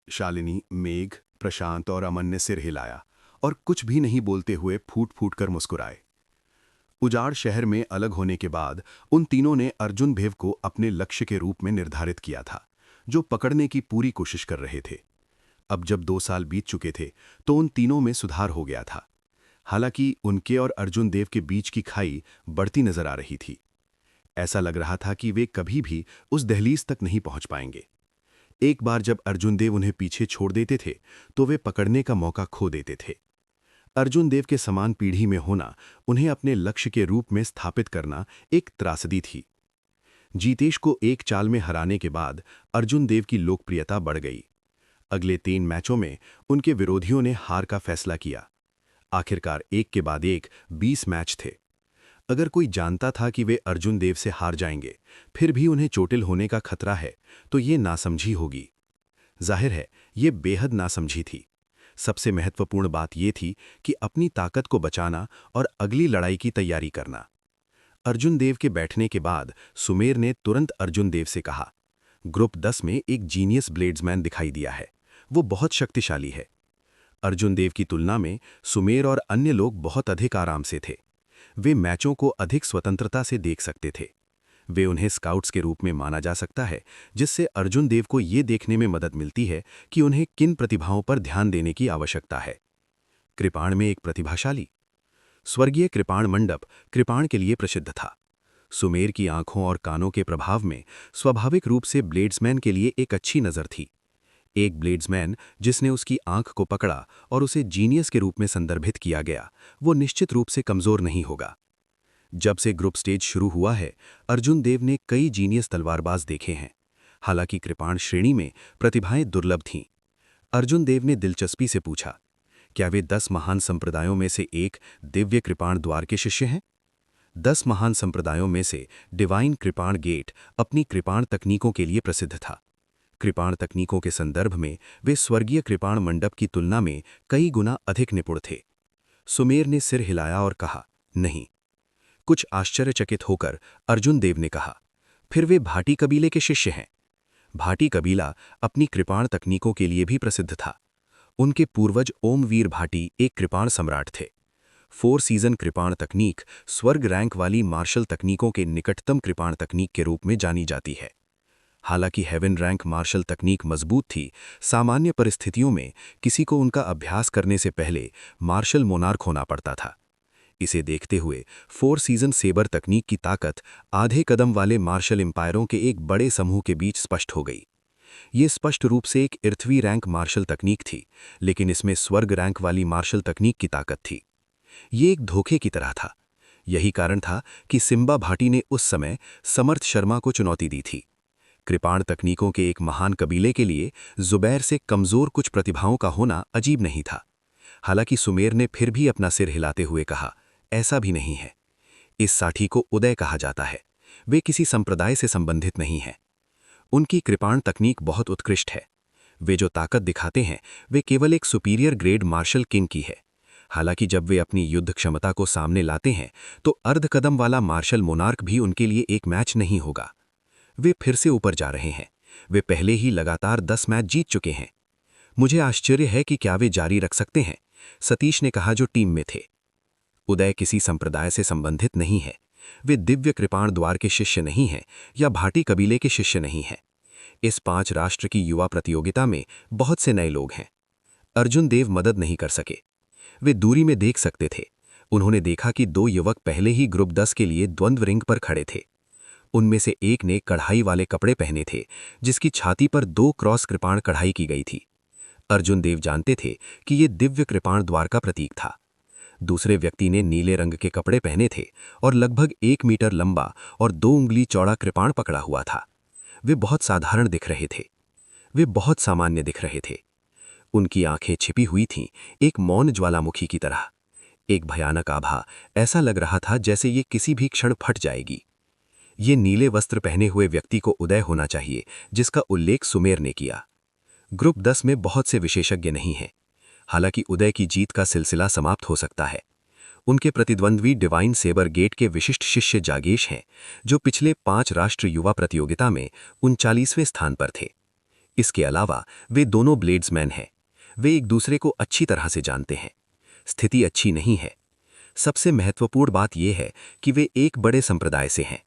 शालिनी, मेघ, प्रशांत और अमन ने सिर हिलाया और कुछ भी नहीं बोलते हुए फूट फूट कर मुस्कुराए। उजाड़ शहर में अलग होने के बाद उन तीनों ने अर्जुन भेव को अपने लक्ष्य के रूप में निर्धारित किया था, जो पकड़ने की पूरी कोशिश कर रहे थे। अब जब 2 साल बीत चुके थे तो उन तीनों में सुधार हो गया था। हालांकि उनके और अर्जुन देव के बीच की खाई बढ़ती नजर आ रही थी। ऐसा लग रहा था कि वे कभी भी उस दहलीज तक नहीं पहुंच पाएंगे। एक बार जब अर्जुन देव उन्हें पीछे छोड़ देते थे तो वे पकड़ने का मौका खो देते थे। अर्जुन देव के समान पीढ़ी में होना, उन्हें अपने लक्ष्य के रूप में स्थापित करना एक त्रासदी थी। जीतेश को एक चाल में हराने के बाद अर्जुन देव की लोकप्रियता बढ़ गई। अगले 3 मैचों में उनके विरोधियों ने हार का फैसला किया। आखिरकार एक के बाद एक 20 मैच थे। अगर कोई जानता था कि वे अर्जुन देव से हार जाएंगे, फिर भी उन्हें चोटिल होने का खतरा है, तो ये नासमझी होगी। जाहिर है, ये बेहद नासमझी थी। सबसे महत्वपूर्ण बात ये थी कि अपनी ताकत को बचाना और अगली लड़ाई की तैयारी करना। अर्जुन देव के बैठने के बाद सुमेर ने तुरंत अर्जुन देव से कहा, ग्रुप 10 में एक जीनियस ब्लेड्समैन दिखाई दिया है। वो बहुत शक्तिशाली है। अर्जुन देव की तुलना में सुमेर और अन्य लोग बहुत अधिक आराम से थे। वे मैचों को अधिक स्वतंत्रता से देख सकते थे। वे उन्हें स्काउट्स के रूप में माना जा सकता है, जिससे अर्जुन देव को ये देखने में मदद मिलती है कि उन्हें किन प्रतिभाओं पर ध्यान देने की आवश्यकता है। कृपाण में एक प्रतिभाशाली। स्वर्गीय कृपाण मंडप कृपाण के लिए प्रसिद्ध था। सुमेर की आंखों और कानों के प्रभाव में स्वाभाविक रूप से ब्लेड्समैन के लिए एक अच्छी नज़र थी। एक ब्लेड्समैन जिसने उसकी आंख को पकड़ा और उसे जीनियस के रूप में संदर्भित किया गया, वो निश्चित रूप से कमज़ोर नहीं होगा। जब से ग्रुप स्टेज शुरू हुआ है, अर्जुन देव ने कई जीनियस तलवारबाज देखे हैं। हालांकि कृपाण श्रेणी में प्रतिभाएं दुर्लभ थीं। अर्जुन देव ने दिलचस्पी से पूछा, क्या वे 10 महान संप्रदायों में से एक दिव्य कृपाण द्वार के शिष्य हैं? 10 महान संप्रदायों में से डिवाइन कृपाण गेट अपनी कृपाण तकनीकों के लिए प्रसिद्ध था। कृपाण तकनीकों के संदर्भ में वे स्वर्गीय कृपाण मंडप की तुलना में कई गुना अधिक निपुण थे। सुमेर ने सिर हिलाया और कहा, नहीं। कुछ आश्चर्यचकित होकर अर्जुन देव ने कहा, फिर वे भाटी कबीले के शिष्य हैं। भाटी कबीला अपनी कृपाण तकनीकों के लिए भी प्रसिद्ध था। उनके पूर्वज ओमवीर भाटी एक कृपाण सम्राट थे। 4 सीजन कृपाण तकनीक स्वर्ग रैंक वाली मार्शल तकनीकों के निकटतम कृपाण तकनीक के रूप में जानी जाती है। हालांकि हेवन रैंक मार्शल तकनीक मजबूत थी, सामान्य परिस्थितियों में किसी को उनका अभ्यास करने से पहले मार्शल मोनार्क होना पड़ता था। इसे देखते हुए 4 सीजन सेबर तकनीक की ताकत आधे कदम वाले मार्शल एम्पायरों के एक बड़े समूह के बीच स्पष्ट हो गई। ये स्पष्ट रूप से एक इर्थवी रैंक मार्शल तकनीक थी, लेकिन इसमें स्वर्ग रैंक वाली मार्शल तकनीक की ताकत थी। ये एक धोखे की तरह था। यही कारण था कि सिम्बा भाटी ने उस समय समर्थ शर्मा को चुनौती दी थी। कृपाण तकनीकों के एक महान कबीले के लिए जुबैर से कमजोर कुछ प्रतिभाओं का होना अजीब नहीं था। हालांकि सुमेर ने फिर भी अपना सिर हिलाते हुए कहा, ऐसा भी नहीं है। इस साठी को उदय कहा जाता है। वे किसी संप्रदाय से संबंधित नहीं हैं। उनकी कृपाण तकनीक बहुत उत्कृष्ट है। वे जो ताकत दिखाते हैं, वे केवल एक सुपीरियर ग्रेड मार्शल किंग की है। हालांकि जब वे अपनी युद्ध क्षमता को सामने लाते हैं, तो अर्धकदम वाला मार्शल मोनार्क भी उनके लिए एक मैच नहीं होगा। वे फिर से ऊपर जा रहे हैं। वे पहले ही लगातार 10 मैच जीत चुके हैं। मुझे आश्चर्य है कि क्या वे जारी रख सकते हैं, सतीश ने कहा, जो टीम में थे। उदय किसी संप्रदाय से संबंधित नहीं है। वे दिव्य कृपाण द्वार के शिष्य नहीं हैं या भाटी कबीले के शिष्य नहीं हैं। इस 5 राष्ट्र की युवा प्रतियोगिता में बहुत से नए लोग हैं। अर्जुन देव मदद नहीं कर सके। वे दूरी में देख सकते थे। उन्होंने देखा कि 2 युवक पहले ही ग्रुप 10 के लिए द्वंद्व रिंग पर खड़े थे। उनमें से एक ने कढ़ाई वाले कपड़े पहने थे, जिसकी छाती पर 2 क्रॉस कृपाण कढ़ाई की गई थी। अर्जुन देव जानते थे कि ये दिव्य कृपाण द्वार का प्रतीक था। दूसरे व्यक्ति ने नीले रंग के कपड़े पहने थे और लगभग 1 मीटर लंबा और 2 उंगली चौड़ा कृपाण पकड़ा हुआ था। वे बहुत साधारण दिख रहे थे। वे बहुत सामान्य दिख रहे थे। उनकी आंखें छिपी हुई थीं, एक मौन ज्वालामुखी की तरह। एक भयानक आभा, ऐसा लग रहा था जैसे ये किसी भी क्षण फट जाएगी। ये नीले वस्त्र पहने हुए व्यक्ति को उदय होना चाहिए, जिसका उल्लेख सुमेर ने किया। ग्रुप 10 में बहुत से विशेषज्ञ नहीं हैं। हालांकि उदय की जीत का सिलसिला समाप्त हो सकता है। उनके प्रतिद्वंद्वी डिवाइन सेबर गेट के विशिष्ट शिष्य जागेश हैं, जो पिछले 5 राष्ट्र युवा प्रतियोगिता में 39वें स्थान पर थे। इसके अलावा वे दोनों ब्लेड्समैन हैं। वे एक दूसरे को अच्छी तरह से जानते हैं। स्थिति अच्छी नहीं है। सबसे महत्वपूर्ण बात यह है कि वे एक बड़े संप्रदाय से हैं।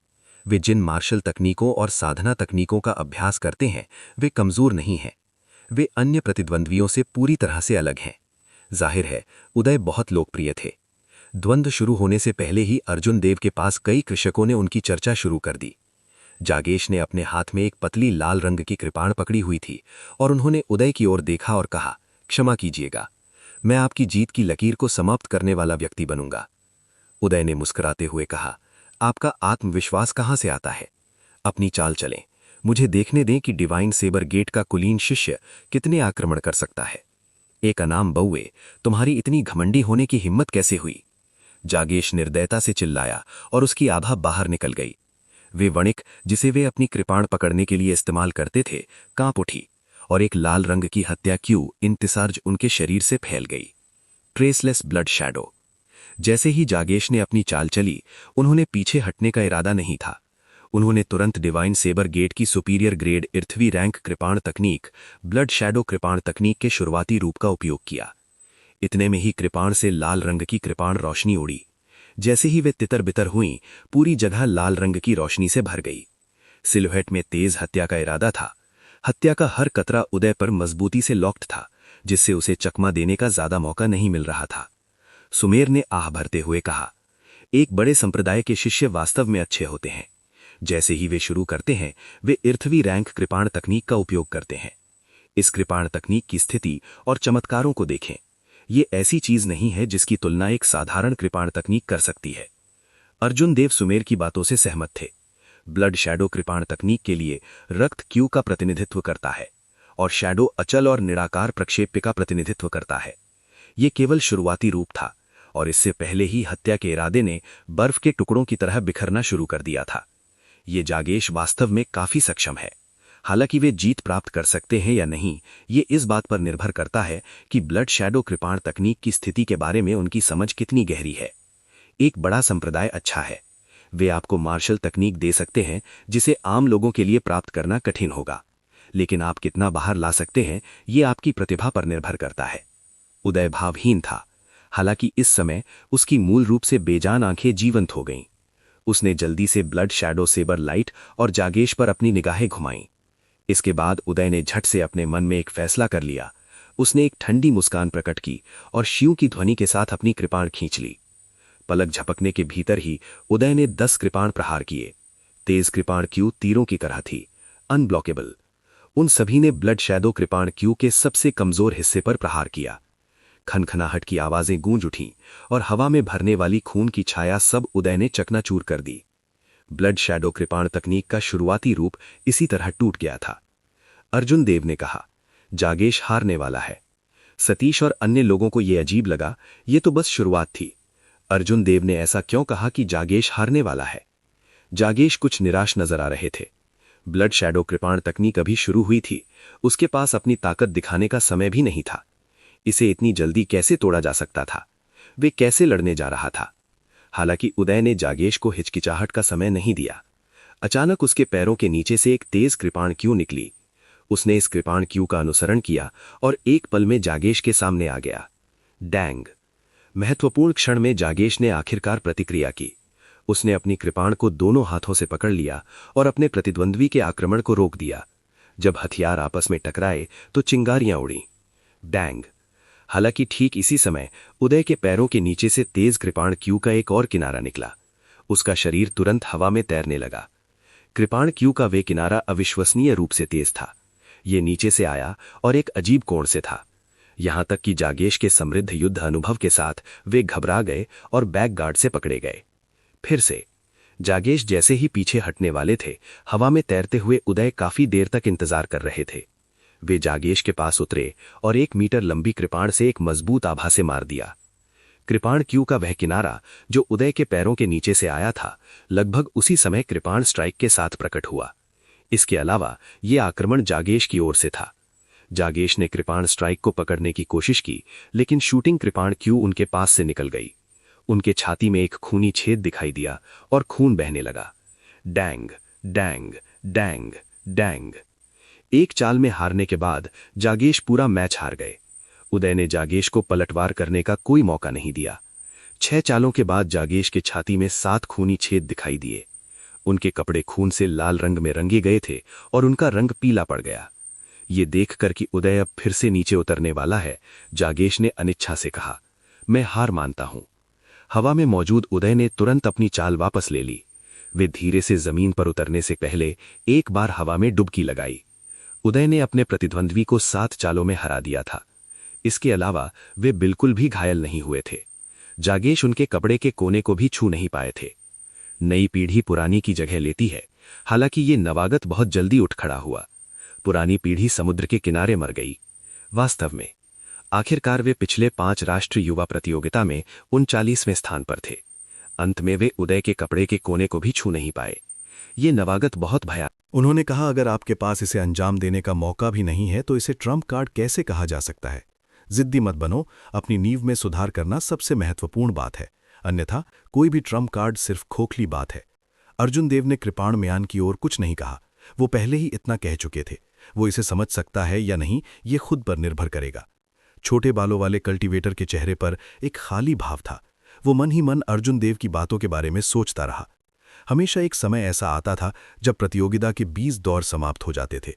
वे जिन मार्शल तकनीकों और साधना तकनीकों का अभ्यास करते हैं वे कमजोर नहीं हैं। वे अन्य प्रतिद्वंद्वियों से पूरी तरह से अलग हैं। जाहिर है उदय बहुत लोकप्रिय थे। द्वंद्व शुरू होने से पहले ही अर्जुन देव के पास कई कृषकों ने उनकी चर्चा शुरू कर दी। जागेश ने अपने हाथ में एक पतली लाल रंग की कृपाण पकड़ी हुई थी और उन्होंने उदय की ओर देखा और कहा, क्षमा कीजिएगा, मैं आपकी जीत की लकीर को समाप्त करने वाला व्यक्ति बनूंगा। उदय ने मुस्कुराते हुए कहा, आपका आत्मविश्वास कहां से आता है? अपनी चाल चलें, मुझे देखने दें कि डिवाइन सेबर गेट का कुलीन शिष्य कितने आक्रमण कर सकता है। एक अनाम बउए, तुम्हारी इतनी घमंडी होने की हिम्मत कैसे हुई? जागेश निर्दयता से चिल्लाया और उसकी आभा बाहर निकल गई। वे वणिक जिसे वे अपनी कृपाण पकड़ने के लिए इस्तेमाल करते थे कांप उठी और एक लाल रंग की हत्या क्यू इंतसार्ज उनके शरीर से फैल गई। Traceless blood shadow. जैसे ही जागेश ने अपनी चाल चली, उन्होंने पीछे हटने का इरादा नहीं था। उन्होंने तुरंत डिवाइन सेबर गेट की सुपीरियर ग्रेड इर्थवी रैंक कृपाण तकनीक ब्लड शैडो कृपाण तकनीक के शुरुआती रूप का उपयोग किया। इतने में ही कृपाण से लाल रंग की कृपाण रोशनी उड़ी। जैसे ही वे तितर बितर हुईं, पूरी जगह लाल रंग की रोशनी से भर गई। सिलुएट में तेज हत्या का इरादा था। हत्या का हर कतरा उदय पर मजबूती से लॉक्ड था, जिससे उसे चकमा देने का ज्यादा मौका नहीं मिल रहा था। सुमेर ने आह भरते हुए कहा, एक बड़े संप्रदाय के शिष्य वास्तव में अच्छे होते हैं। जैसे ही वे शुरू करते हैं, वे इर्थवी रैंक कृपाण तकनीक का उपयोग करते हैं। इस कृपाण तकनीक की स्थिति और चमत्कारों को देखें। ये ऐसी चीज नहीं है जिसकी तुलना एक साधारण कृपाण तकनीक कर सकती है। अर्जुन देव सुमेर की बातों से सहमत थे। ब्लड शैडो कृपाण तकनीक के लिए रक्त क्यू का प्रतिनिधित्व करता है और शैडो अचल और निराकार प्रक्षेप्य का प्रतिनिधित्व करता है। ये केवल शुरुआती रूप था और इससे पहले ही हत्या के इरादे ने बर्फ के टुकड़ों की तरह बिखरना शुरू कर दिया था। ये जागेश वास्तव में काफी सक्षम है। हालांकि वे जीत प्राप्त कर सकते हैं या नहीं, ये इस बात पर निर्भर करता है कि ब्लड शैडो कृपाण तकनीक की स्थिति के बारे में उनकी समझ कितनी गहरी है। एक बड़ा संप्रदाय अच्छा है। वे आपको मार्शल तकनीक दे सकते हैं जिसे आम लोगों के लिए प्राप्त करना कठिन होगा, लेकिन आप कितना बाहर ला सकते हैं ये आपकी प्रतिभा पर निर्भर करता है। उदय भावहीन था। हालांकि इस समय उसकी मूल रूप से बेजान आंखें जीवंत हो गईं। उसने जल्दी से ब्लड शैडो सेबर लाइट और जागेश पर अपनी निगाहें घुमाईं। इसके बाद उदय ने झट से अपने मन में एक फैसला कर लिया। उसने एक ठंडी मुस्कान प्रकट की और शिव की ध्वनि के साथ अपनी कृपाण खींच ली। पलक झपकने के भीतर ही उदय ने 10 कृपाण प्रहार किए। तेज कृपाण क्यू तीरों की तरह थी, अनब्लॉकेबल। उन सभी ने ब्लड शैडो कृपाण क्यू के सबसे कमजोर हिस्से पर प्रहार किया। खनखनाहट की आवाजें गूंज उठीं और हवा में भरने वाली खून की छाया सब उदय ने चकनाचूर कर दी। ब्लड शैडो कृपाण तकनीक का शुरुआती रूप इसी तरह टूट गया था। अर्जुन देव ने कहा, जागेश हारने वाला है। सतीश और अन्य लोगों को यह अजीब लगा। ये तो बस शुरुआत थी। अर्जुन देव ने ऐसा क्यों कहा कि जागेश हारने वाला है? जागेश कुछ निराश नजर आ रहे थे। ब्लड शैडो कृपाण तकनीक अभी शुरू हुई थी। उसके पास अपनी ताकत दिखाने का समय भी नहीं था। इसे इतनी जल्दी कैसे तोड़ा जा सकता था? वे कैसे लड़ने जा रहा था? हालांकि उदय ने जागेश को हिचकिचाहट का समय नहीं दिया। अचानक उसके पैरों के नीचे से एक तेज कृपाण क्यू निकली। उसने इस कृपाण क्यू का अनुसरण किया और एक पल में जागेश के सामने आ गया। डैंग! महत्वपूर्ण क्षण में जागेश ने आखिरकार प्रतिक्रिया की। उसने अपनी कृपाण को दोनों हाथों से पकड़ लिया और अपने प्रतिद्वंद्वी के आक्रमण को रोक दिया। जब हथियार आपस में टकराए तो चिंगारियां उड़ी। डैंग! हालांकि ठीक इसी समय उदय के पैरों के नीचे से तेज कृपाण क्यू का एक और किनारा निकला। उसका शरीर तुरंत हवा में तैरने लगा। कृपाण क्यू का वे किनारा अविश्वसनीय रूप से तेज था। ये नीचे से आया और एक अजीब कोण से था। यहां तक कि जागेश के समृद्ध युद्ध अनुभव के साथ वे घबरा गए और बैक गार्ड से पकड़े गए। फिर से जागेश जैसे ही पीछे हटने वाले थे, हवा में तैरते हुए उदय काफी देर तक इंतजार कर रहे थे। वे जागेश के पास उतरे और 1 मीटर लंबी कृपाण से एक मजबूत आभा से मार दिया। कृपाण क्यू का वह किनारा जो उदय के पैरों के नीचे से आया था, लगभग उसी समय कृपाण स्ट्राइक के साथ प्रकट हुआ। इसके अलावा यह आक्रमण जागेश की ओर से था। जागेश ने कृपाण स्ट्राइक को पकड़ने की कोशिश की, लेकिन शूटिंग कृपाण क्यू उनके पास से निकल गई। उनके छाती में एक खूनी छेद दिखाई दिया और खून बहने लगा। डैंग! डैंग! डैंग! डैंग! एक चाल में हारने के बाद जागेश पूरा मैच हार गए। उदय ने जागेश को पलटवार करने का कोई मौका नहीं दिया। 6 चालों के बाद जागेश के छाती में 7 खूनी छेद दिखाई दिए। उनके कपड़े खून से लाल रंग में रंगे गए थे और उनका रंग पीला पड़ गया। ये देखकर कि उदय अब फिर से नीचे उतरने वाला है, जागेश ने अनिच्छा से कहा, मैं हार मानता हूं। हवा में मौजूद उदय ने तुरंत अपनी चाल वापस ले ली। वे धीरे से जमीन पर उतरने से पहले एक बार हवा में डुबकी लगाई। उदय ने अपने प्रतिद्वंद्वी को 7 चालों में हरा दिया था। इसके अलावा वे बिल्कुल भी घायल नहीं हुए थे। जागेश उनके कपड़े के कोने को भी छू नहीं पाए थे। नई पीढ़ी पुरानी की जगह लेती है, हालांकि ये नवागत बहुत जल्दी उठ खड़ा हुआ। पुरानी पीढ़ी समुद्र के किनारे मर गई। वास्तव में आखिरकार वे पिछले 5 राष्ट्रीय युवा प्रतियोगिता में 39वें स्थान पर थे। अंत में वे उदय के कपड़े के कोने को भी छू नहीं पाए। ये नवागत बहुत भयानक। उन्होंने कहा, अगर आपके पास इसे अंजाम देने का मौका भी नहीं है तो इसे ट्रम्प कार्ड कैसे कहा जा सकता है? जिद्दी मत बनो, अपनी नींव में सुधार करना सबसे महत्वपूर्ण बात है, अन्यथा कोई भी ट्रम्प कार्ड सिर्फ खोखली बात है। अर्जुन देव ने कृपाण म्यान की ओर कुछ नहीं कहा। वो पहले ही इतना कह चुके थे। वो इसे समझ सकता है या नहीं, ये खुद पर निर्भर करेगा। छोटे बालों वाले कल्टीवेटर के चेहरे पर एक खाली भाव था। वो मन ही मन अर्जुन देव की बातों के बारे में सोचता रहा। हमेशा एक समय ऐसा आता था जब प्रतियोगिता के 20 दौर समाप्त हो जाते थे।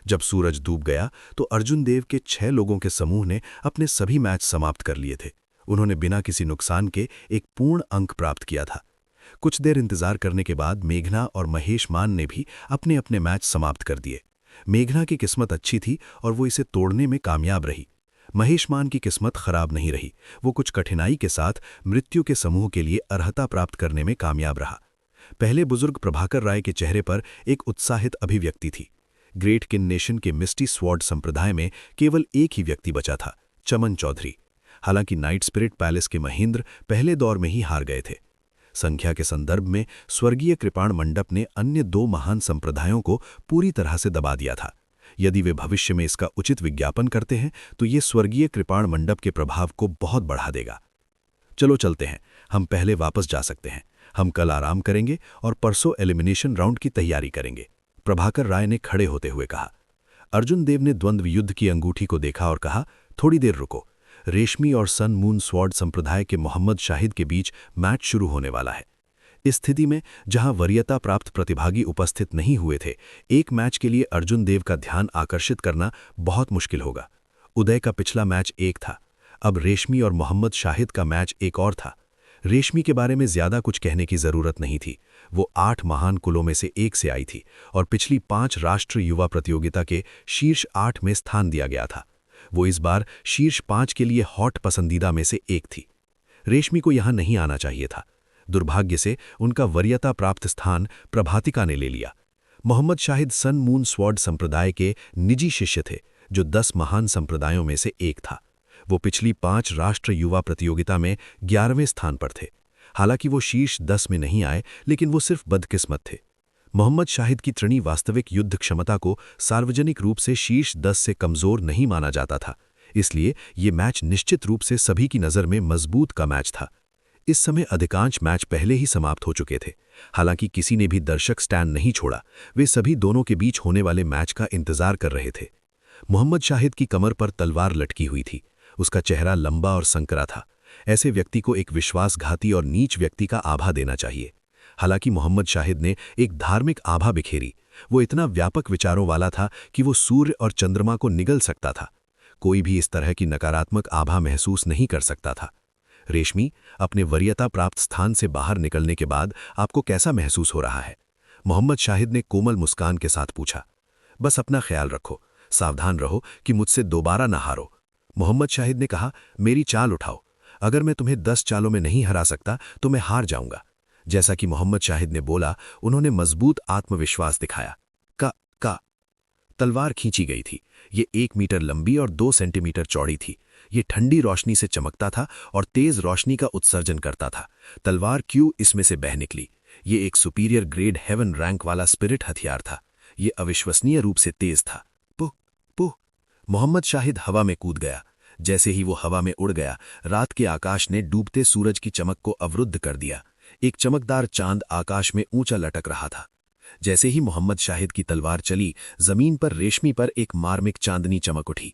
जब सूरज डूब गया तो अर्जुन देव के 6 लोगों के समूह ने अपने सभी मैच समाप्त कर लिए थे। उन्होंने बिना किसी नुकसान के एक पूर्ण अंक प्राप्त किया था। कुछ देर इंतजार करने के बाद मेघना और महेश मान ने भी अपने अपने मैच समाप्त कर दिए। मेघना की किस्मत अच्छी थी और वो इसे तोड़ने में कामयाब रही। महेश मान की किस्मत खराब नहीं रही। वो कुछ कठिनाई के साथ मृत्यु के समूह के लिए अर्हता प्राप्त करने में कामयाब रहा। पहले बुजुर्ग प्रभाकर राय के चेहरे पर एक उत्साहित अभिव्यक्ति थी। ग्रेट किन नेशन के मिस्टी स्वॉर्ड संप्रदाय में केवल एक ही व्यक्ति बचा था, चमन चौधरी। हालांकि नाइट स्पिरिट पैलेस के महेंद्र पहले दौर में ही हार गए थे। संख्या के संदर्भ में स्वर्गीय कृपाण मंडप ने अन्य 2 महान संप्रदायों को पूरी तरह से दबा दिया था। यदि वे भविष्य में इसका उचित विज्ञापन करते हैं तो ये स्वर्गीय कृपाण मंडप के प्रभाव को बहुत बढ़ा देगा। चलो चलते हैं, हम पहले वापस जा सकते हैं। हम कल आराम करेंगे और परसों एलिमिनेशन राउंड की तैयारी करेंगे, प्रभाकर राय ने खड़े होते हुए कहा। अर्जुन देव ने द्वंद्व युद्ध की अंगूठी को देखा और कहा, थोड़ी देर रुको। रेशमी और सन मून स्वॉर्ड संप्रदाय के मोहम्मद शाहिद के बीच मैच शुरू होने वाला है। इस स्थिति में जहां वरीयता प्राप्त प्रतिभागी उपस्थित नहीं हुए थे, एक मैच के लिए अर्जुन देव का ध्यान आकर्षित करना बहुत मुश्किल होगा। उदय का पिछला मैच एक था, अब रेशमी और मोहम्मद शाहिद का मैच एक और था। रेशमी के बारे में ज्यादा कुछ कहने की जरूरत नहीं थी। वो 8 महान कुलों में से एक से आई थी और पिछली 5 राष्ट्रीय युवा प्रतियोगिता के शीर्ष 8 में स्थान दिया गया था। वो इस बार शीर्ष 5 के लिए हॉट पसंदीदा में से एक थी। रेशमी को यहां नहीं आना चाहिए था। दुर्भाग्य से उनका वरीयता प्राप्त स्थान प्रभातिका ने ले लिया। Mohammad Shahid sun moon sword संप्रदाय के निजी शिष्य थे, जो 10 महान संप्रदायों में से एक था। वो पिछली 5 राष्ट्रीय युवा प्रतियोगिता में 11वें स्थान पर थे। हालांकि वो शीर्ष 10 में नहीं आए, लेकिन वो सिर्फ बदकिस्मत थे। मोहम्मद शाहिद की तृणी वास्तविक युद्ध क्षमता को सार्वजनिक रूप से शीर्ष 10 से कमजोर नहीं माना जाता था, इसलिए ये मैच निश्चित रूप से सभी की नज़र में मजबूत का मैच था। इस समय अधिकांश मैच पहले ही समाप्त हो चुके थे। हालांकि किसी ने भी दर्शक स्टैंड नहीं छोड़ा। वे सभी दोनों के बीच होने वाले मैच का इंतजार कर रहे थे। मोहम्मद शाहिद की कमर पर तलवार लटकी हुई थी। उसका चेहरा लंबा और संकरा था। ऐसे व्यक्ति को एक विश्वासघाती और नीच व्यक्ति का आभा देना चाहिए। हालांकि मोहम्मद शाहिद ने एक धार्मिक आभा बिखेरी। वो इतना व्यापक विचारों वाला था कि वो सूर्य और चंद्रमा को निगल सकता था। कोई भी इस तरह की नकारात्मक आभा महसूस नहीं कर सकता था। रेशमी, अपने वरीयता प्राप्त स्थान से बाहर निकलने के बाद आपको कैसा महसूस हो रहा है? मोहम्मद शाहिद ने कोमल मुस्कान के साथ पूछा। बस अपना ख्याल रखो, सावधान रहो कि मुझसे दोबारा ना हारो। मोहम्मद शाहिद ने कहा, मेरी चाल उठाओ। अगर मैं तुम्हें 10 चालों में नहीं हरा सकता तो मैं हार जाऊंगा। जैसा कि मोहम्मद शाहिद ने बोला, उन्होंने मजबूत आत्मविश्वास दिखाया। का तलवार खींची गई थी। ये 1 मीटर लंबी और 2 सेंटीमीटर चौड़ी थी। ये ठंडी रोशनी से चमकता था और तेज रोशनी का उत्सर्जन करता था। तलवार क्यों इसमें से बह निकली। ये एक सुपीरियर ग्रेड हेवन रैंक वाला स्पिरिट हथियार था। ये अविश्वसनीय रूप से तेज था। पुह पुह, मोहम्मद शाहिद हवा में कूद गया। जैसे ही वो हवा में उड़ गया, रात के आकाश ने डूबते सूरज की चमक को अवरुद्ध कर दिया। एक चमकदार चांद आकाश में ऊंचा लटक रहा था। जैसे ही मोहम्मद शाहिद की तलवार चली, जमीन पर रेशमी पर एक मार्मिक चांदनी चमक उठी।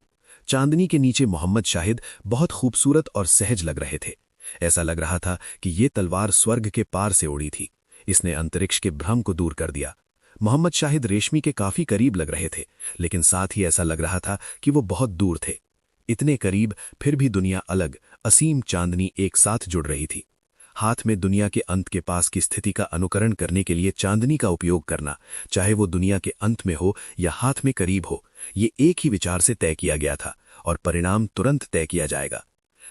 चांदनी के नीचे मोहम्मद शाहिद बहुत खूबसूरत और सहज लग रहे थे। ऐसा लग रहा था कि ये तलवार स्वर्ग के पार से उड़ी थी। इसने अंतरिक्ष के भ्रम को दूर कर दिया। मोहम्मद शाहिद रेशमी के काफी करीब लग रहे थे, लेकिन साथ ही ऐसा लग रहा था कि वो बहुत दूर थे। इतने करीब, फिर भी दुनिया अलग, असीम चांदनी एक साथ जुड़ रही थी। हाथ में दुनिया के अंत के पास की स्थिति का अनुकरण करने के लिए चांदनी का उपयोग करना, चाहे वो दुनिया के अंत में हो या हाथ में करीब हो, ये एक ही विचार से तय किया गया था और परिणाम तुरंत तय किया जाएगा।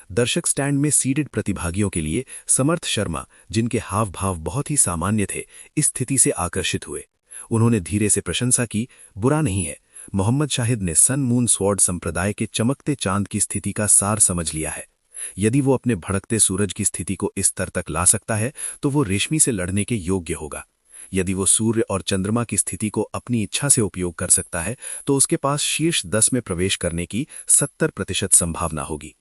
दर्शक स्टैंड में सीटेड प्रतिभागियों के लिए समर्थ शर्मा, जिनके हाव भाव बहुत ही सामान्य थे, इस स्थिति से आकर्षित हुए। उन्होंने धीरे से प्रशंसा की, बुरा नहीं है, मोहम्मद शाहिद ने सन मून स्वॉर्ड संप्रदाय के चमकते चांद की स्थिति का सार समझ लिया है। यदि वो अपने भड़कते सूरज की स्थिति को इस स्तर तक ला सकता है तो वो रेशमी से लड़ने के योग्य होगा। यदि वो सूर्य और चंद्रमा की स्थिति को अपनी इच्छा से उपयोग कर सकता है तो उसके पास शीर्ष 10 में प्रवेश करने की 70% संभावना होगी।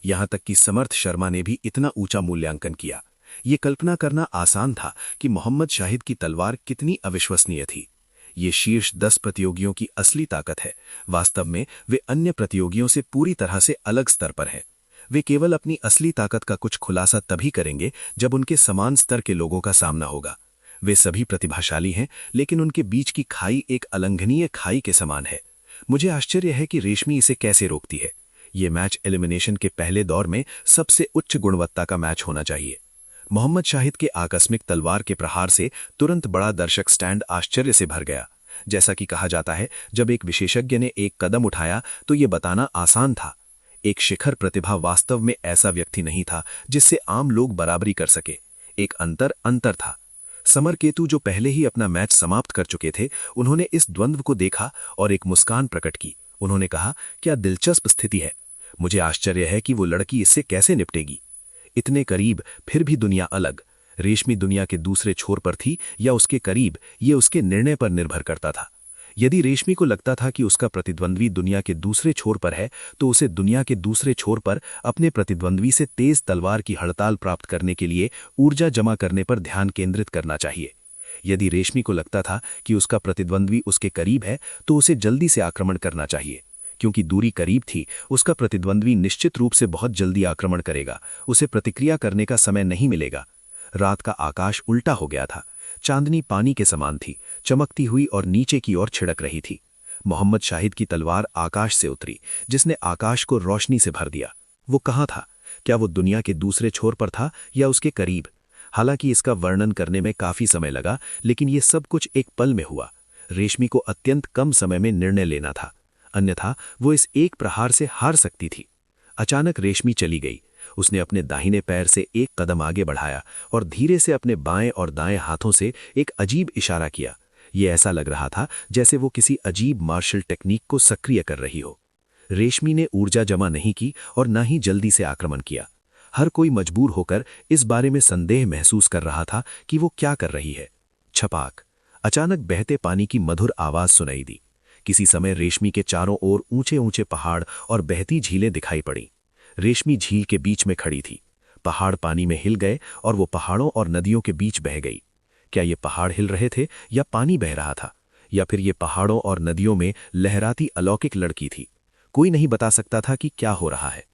यहां तक कि समर्थ शर्मा ने भी इतना ऊंचा मूल्यांकन किया। ये कल्पना करना आसान था कि मोहम्मद शाहिद की तलवार कितनी अविश्वसनीय थी। ये शीर्ष 10 प्रतियोगियों की असली ताकत है। वास्तव में वे अन्य प्रतियोगियों से पूरी तरह से अलग स्तर पर हैं। वे केवल अपनी असली ताकत का कुछ खुलासा तभी करेंगे जब उनके समान स्तर के लोगों का सामना होगा। वे सभी प्रतिभाशाली हैं, लेकिन उनके बीच की खाई एक अलंघनीय खाई के समान है। मुझे आश्चर्य है कि रेशमी इसे कैसे रोकती है। ये मैच एलिमिनेशन के पहले दौर में सबसे उच्च गुणवत्ता का मैच होना चाहिए। मोहम्मद शाहिद के आकस्मिक तलवार के प्रहार से तुरंत बड़ा दर्शक स्टैंड आश्चर्य से भर गया। जैसा कि कहा जाता है, जब एक विशेषज्ञ ने एक कदम उठाया तो ये बताना आसान था। एक शिखर प्रतिभा वास्तव में ऐसा व्यक्ति नहीं था जिससे आम लोग बराबरी कर सके। एक अंतर था। समरकेतु, जो पहले ही अपना मैच समाप्त कर चुके थे, उन्होंने इस द्वंद्व को देखा और एक मुस्कान प्रकट की। उन्होंने कहा, क्या दिलचस्प स्थिति है। मुझे आश्चर्य है कि वो लड़की इससे कैसे निपटेगी। इतने करीब, फिर भी दुनिया अलग। रेशमी दुनिया के दूसरे छोर पर थी या उसके करीब, ये उसके निर्णय पर निर्भर करता था। यदि रेशमी को लगता था कि उसका प्रतिद्वंद्वी दुनिया के दूसरे छोर पर है, तो उसे दुनिया के दूसरे छोर पर अपने प्रतिद्वंद्वी से तेज तलवार की हड़ताल प्राप्त करने के लिए ऊर्जा जमा करने पर ध्यान केंद्रित करना चाहिए। यदि रेशमी को लगता था कि उसका प्रतिद्वंद्वी उसके करीब है, तो उसे जल्दी से आक्रमण करना चाहिए। क्योंकि दूरी करीब थी, उसका प्रतिद्वंद्वी निश्चित रूप से बहुत जल्दी आक्रमण करेगा। उसे प्रतिक्रिया करने का समय नहीं मिलेगा। रात का आकाश उल्टा हो गया था। चांदनी पानी के समान थी, चमकती हुई और नीचे की ओर छिड़क रही थी। मोहम्मद शाहिद की तलवार आकाश से उतरी, जिसने आकाश को रोशनी से भर दिया। वो कहाँ था? क्या वो दुनिया के दूसरे छोर पर था या उसके करीब? हालांकि इसका वर्णन करने में काफी समय लगा, लेकिन ये सब कुछ एक पल में हुआ। रेशमी को अत्यंत कम समय में निर्णय लेना था, अन्यथा वो इस एक प्रहार से हार सकती थी। अचानक रेशमी चली गई। उसने अपने दाहिने पैर से एक कदम आगे बढ़ाया और धीरे से अपने बाएं और दाएं हाथों से एक अजीब इशारा किया। ये ऐसा लग रहा था जैसे वो किसी अजीब मार्शल टेक्निक को सक्रिय कर रही हो। रेशमी ने ऊर्जा जमा नहीं की और न ही जल्दी से आक्रमण किया। हर कोई मजबूर होकर इस बारे में संदेह महसूस कर रहा था कि वो क्या कर रही है। छपाक! अचानक बहते पानी की मधुर आवाज सुनाई दी। किसी समय रेशमी के चारों ओर ऊंचे ऊंचे पहाड़ और बहती झीलें दिखाई पड़ी। रेशमी झील के बीच में खड़ी थी। पहाड़ पानी में हिल गए और वो पहाड़ों और नदियों के बीच बह गई। क्या ये पहाड़ हिल रहे थे या पानी बह रहा था, या फिर ये पहाड़ों और नदियों में लहराती अलौकिक लड़की थी? कोई नहीं बता सकता था कि क्या हो रहा है।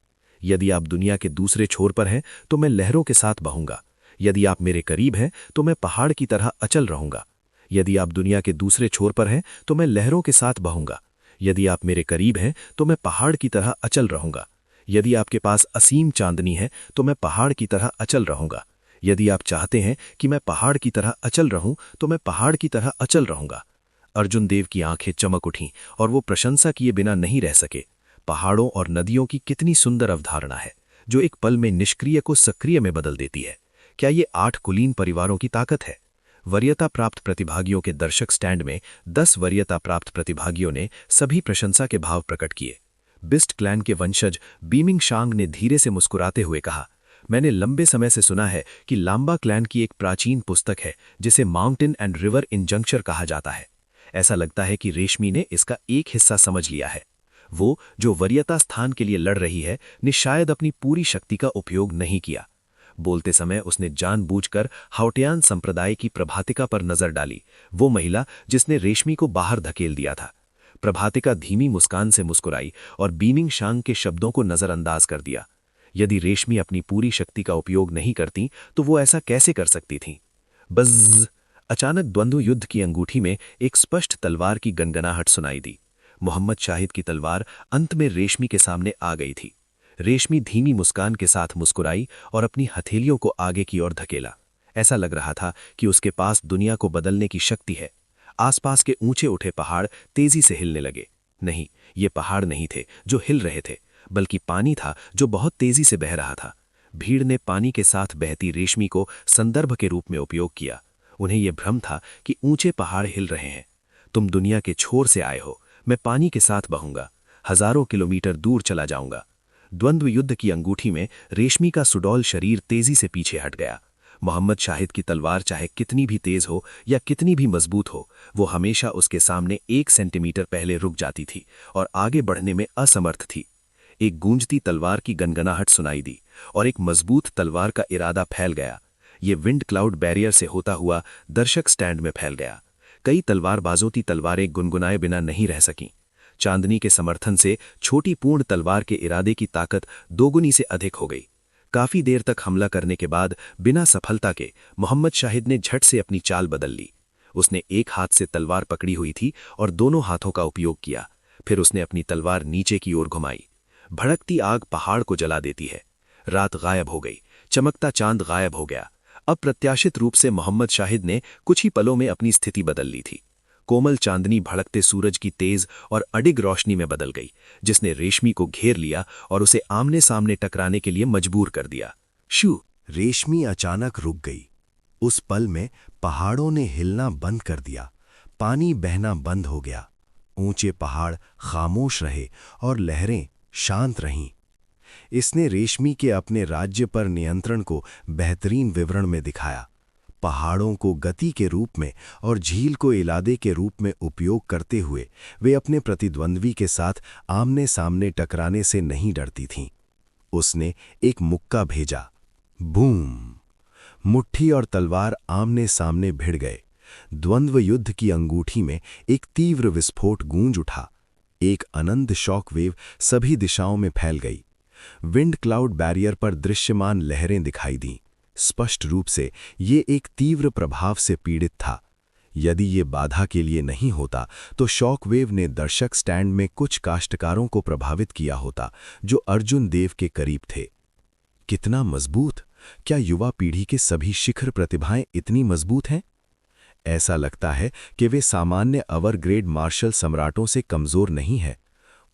यदि आप दुनिया के दूसरे छोर पर हैं तो मैं लहरों के साथ बहूंगा। यदि आप मेरे करीब हैं तो मैं पहाड़ की तरह अचल रहूंगा। यदि आप दुनिया के दूसरे छोर पर हैं तो मैं लहरों के साथ बहूंगा। यदि आप मेरे करीब हैं तो मैं पहाड़ की तरह अचल रहूंगा। यदि आपके पास असीम चांदनी है तो मैं पहाड़ की तरह अचल रहूंगा। यदि आप चाहते हैं कि मैं पहाड़ की तरह अचल रहूं तो मैं पहाड़ की तरह अचल रहूंगा। अर्जुन देव की आंखें चमक उठीं और वो प्रशंसा किए बिना नहीं रह सके। पहाड़ों और नदियों की कितनी सुंदर अवधारणा है, जो एक पल में निष्क्रिय को सक्रिय में बदल देती है। क्या ये 8 कुलीन परिवारों की ताकत है? वरीयता प्राप्त प्रतिभागियों के दर्शक स्टैंड में 10 वरीयता प्राप्त प्रतिभागियों ने सभी प्रशंसा के भाव प्रकट किए। बिस्ट क्लैन के वंशज बीमिंग शांग ने धीरे से मुस्कुराते हुए कहा, मैंने लंबे समय से सुना है कि लांबा क्लैन की एक प्राचीन पुस्तक है जिसे माउंटेन एंड रिवर इंजंक्चर कहा जाता है। ऐसा लगता है कि रेशमी ने इसका एक हिस्सा समझ लिया है। वो जो वरीयता स्थान के लिए लड़ रही है ने शायद अपनी पूरी शक्ति का उपयोग नहीं किया। बोलते समय उसने जानबूझकर हाउटियान संप्रदाय की प्रभातिका पर नजर डाली, वो महिला जिसने रेशमी को बाहर धकेल दिया था। प्रभातिका धीमी मुस्कान से मुस्कुराई और बीमिंग शांग के शब्दों को नजरअंदाज कर दिया। यदि रेशमी अपनी पूरी शक्ति का उपयोग नहीं करती तो वो ऐसा कैसे कर सकती थी? बज़! अचानक द्वंद्व युद्ध की अंगूठी में एक स्पष्ट तलवार की गनगनाहट सुनाई दी। मोहम्मद शाहिद की तलवार अंत में रेशमी के सामने आ गई थी। रेशमी धीमी मुस्कान के साथ मुस्कुराई और अपनी हथेलियों को आगे की ओर धकेला। ऐसा लग रहा था कि उसके पास दुनिया को बदलने की शक्ति है। आसपास के ऊंचे उठे पहाड़ तेजी से हिलने लगे। नहीं, ये पहाड़ नहीं थे जो हिल रहे थे, बल्कि पानी था जो बहुत तेजी से बह रहा था। भीड़ ने पानी के साथ बहती रेशमी को संदर्भ के रूप में उपयोग किया। उन्हें यह भ्रम था कि ऊंचे पहाड़ हिल रहे हैं। तुम दुनिया के छोर से आए हो, मैं पानी के साथ बहूंगा, हजारों किलोमीटर दूर चला जाऊंगा। द्वंद्व युद्ध की अंगूठी में रेशमी का सुडौल शरीर तेजी से पीछे हट गया। मोहम्मद शाहिद की तलवार चाहे कितनी भी तेज हो या कितनी भी मजबूत हो, वो हमेशा उसके सामने 1 सेंटीमीटर पहले रुक जाती थी और आगे बढ़ने में असमर्थ थी। एक गूंजती तलवार की गनगनाहट सुनाई दी और एक मजबूत तलवार का इरादा फैल गया। ये विंड क्लाउड बैरियर से होता हुआ दर्शक स्टैंड में फैल गया। कई तलवारबाजों की तलवारें गुनगुनाए बिना नहीं रह सकीं। चांदनी के समर्थन से छोटी पूर्ण तलवार के इरादे की ताकत दोगुनी से अधिक हो गई। काफी देर तक हमला करने के बाद बिना सफलता के मोहम्मद शाहिद ने झट से अपनी चाल बदल ली। उसने एक हाथ से तलवार पकड़ी हुई थी और दोनों हाथों का उपयोग किया। फिर उसने अपनी तलवार नीचे की ओर घुमाई। भड़कती आग पहाड़ को जला देती है। रात गायब हो गई, चमकता चांद गायब हो गया। अप्रत्याशित रूप से मोहम्मद शाहिद ने कुछ ही पलों में अपनी स्थिति बदल ली थी। कोमल चांदनी भड़कते सूरज की तेज और अडिग रोशनी में बदल गई, जिसने रेशमी को घेर लिया और उसे आमने सामने टकराने के लिए मजबूर कर दिया। शू! रेशमी अचानक रुक गई। उस पल में पहाड़ों ने हिलना बंद कर दिया, पानी बहना बंद हो गया। ऊंचे पहाड़ खामोश रहे और लहरें शांत रहीं। इसने रेशमी के अपने राज्य पर नियंत्रण को बेहतरीन विवरण में दिखाया। पहाड़ों को गति के रूप में और झील को इरादे के रूप में उपयोग करते हुए वे अपने प्रतिद्वंद्वी के साथ आमने सामने टकराने से नहीं डरती थीं। उसने एक मुक्का भेजा। बूम! मुट्ठी और तलवार आमने सामने भिड़ गए। द्वंद्व युद्ध की अंगूठी में एक तीव्र विस्फोट गूंज उठा। एक अनंत शॉकवेव सभी दिशाओं में फैल गई। विंड क्लाउड बैरियर पर दृश्यमान लहरें दिखाई दीं। स्पष्ट रूप से ये एक तीव्र प्रभाव से पीड़ित था। यदि ये बाधा के लिए नहीं होता तो शॉकवेव ने दर्शक स्टैंड में कुछ काश्तकारों को प्रभावित किया होता जो अर्जुन देव के करीब थे। कितना मजबूत! क्या युवा पीढ़ी के सभी शिखर प्रतिभाएं इतनी मजबूत हैं? ऐसा लगता है कि वे सामान्य अवर ग्रेड मार्शल सम्राटों से कमजोर नहीं है।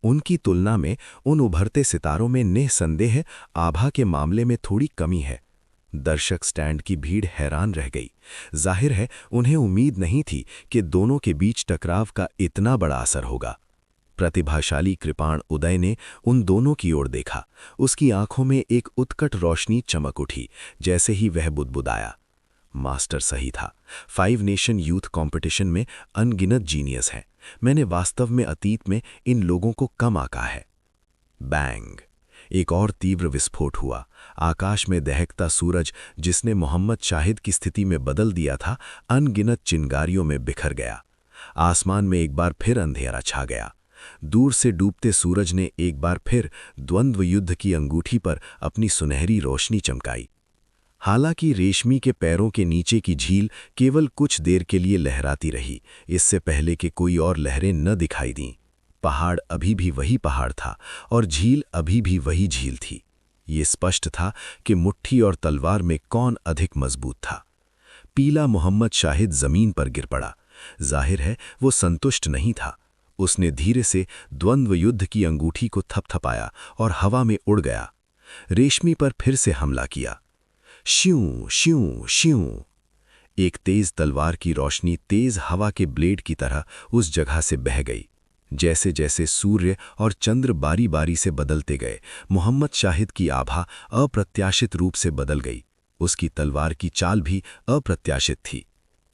उनकी तुलना में उन उभरते सितारों में निःसंदेह आभा के मामले में थोड़ी कमी है। दर्शक स्टैंड की भीड़ हैरान रह गई। जाहिर है उन्हें उम्मीद नहीं थी कि दोनों के बीच टकराव का इतना बड़ा असर होगा। प्रतिभाशाली कृपाण उदय ने उन दोनों की ओर देखा। उसकी आंखों में एक उत्कट रोशनी चमक उठी जैसे ही वह बुदबुदाया। मास्टर सही था। 5 नेशन यूथ कंपटीशन में अनगिनत जीनियस हैं। मैंने वास्तव में अतीत में इन लोगों को कम आंका है। बैंग! एक और तीव्र विस्फोट हुआ। आकाश में दहकता सूरज, जिसने मोहम्मद शाहिद की स्थिति में बदल दिया था, अनगिनत चिंगारियों में बिखर गया। आसमान में एक बार फिर अंधेरा छा गया। दूर से डूबते सूरज ने एक बार फिर द्वंद्व युद्ध की अंगूठी पर अपनी सुनहरी रोशनी चमकाई। हालांकि रेशमी के पैरों के नीचे की झील केवल कुछ देर के लिए लहराती रही, इससे पहले कि कोई और लहरें न दिखाई दीं। पहाड़ अभी भी वही पहाड़ था और झील अभी भी वही झील थी। ये स्पष्ट था कि मुट्ठी और तलवार में कौन अधिक मजबूत था। पीला मोहम्मद शाहिद जमीन पर गिर पड़ा। जाहिर है वो संतुष्ट नहीं था। उसने धीरे से द्वंद्व युद्ध की अंगूठी को थपथपाया और हवा में उड़ गया। रेशमी पर फिर से हमला किया। श्यूं श्यूं श्यूं! एक तेज तलवार की रोशनी तेज हवा के ब्लेड की तरह उस जगह से बह गई। जैसे जैसे सूर्य और चंद्र बारी बारी से बदलते गए, मोहम्मद शाहिद की आभा अप्रत्याशित रूप से बदल गई। उसकी तलवार की चाल भी अप्रत्याशित थी।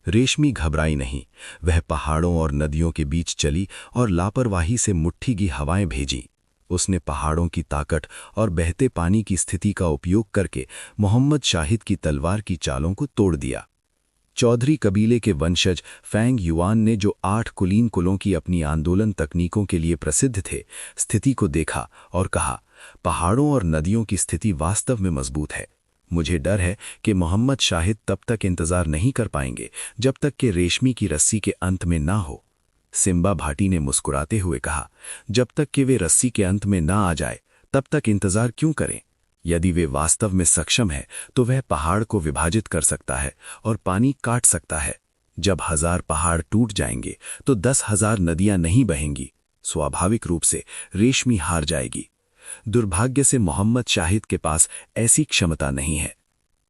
रेशमी घबराई नहीं। वह पहाड़ों और नदियों के बीच चली और लापरवाही से मुट्ठी की हवाएं भेजी। उसने पहाड़ों की ताकत और बहते पानी की स्थिति का उपयोग करके मोहम्मद शाहिद की तलवार की चालों को तोड़ दिया। चौधरी कबीले के वंशज फैंग युआन ने, जो 8 कुलीन कुलों की अपनी आंदोलन तकनीकों के लिए प्रसिद्ध थे, स्थिति को देखा और कहा, पहाड़ों और नदियों की स्थिति वास्तव में मजबूत है। मुझे डर है कि मोहम्मद शाहिद तब तक इंतजार नहीं कर पाएंगे जब तक कि रेशमी की रस्सी के अंत में ना हो। सिम्बा भाटी ने मुस्कुराते हुए कहा, जब तक कि वे रस्सी के अंत में ना आ जाए तब तक इंतजार क्यों करें? यदि वे वास्तव में सक्षम है तो वह पहाड़ को विभाजित कर सकता है और पानी काट सकता है। जब 1000 पहाड़ टूट जाएंगे तो 10,000 नदियां नहीं बहेंगी। स्वाभाविक रूप से रेशमी हार जाएगी। दुर्भाग्य से मोहम्मद शाहिद के पास ऐसी क्षमता नहीं है।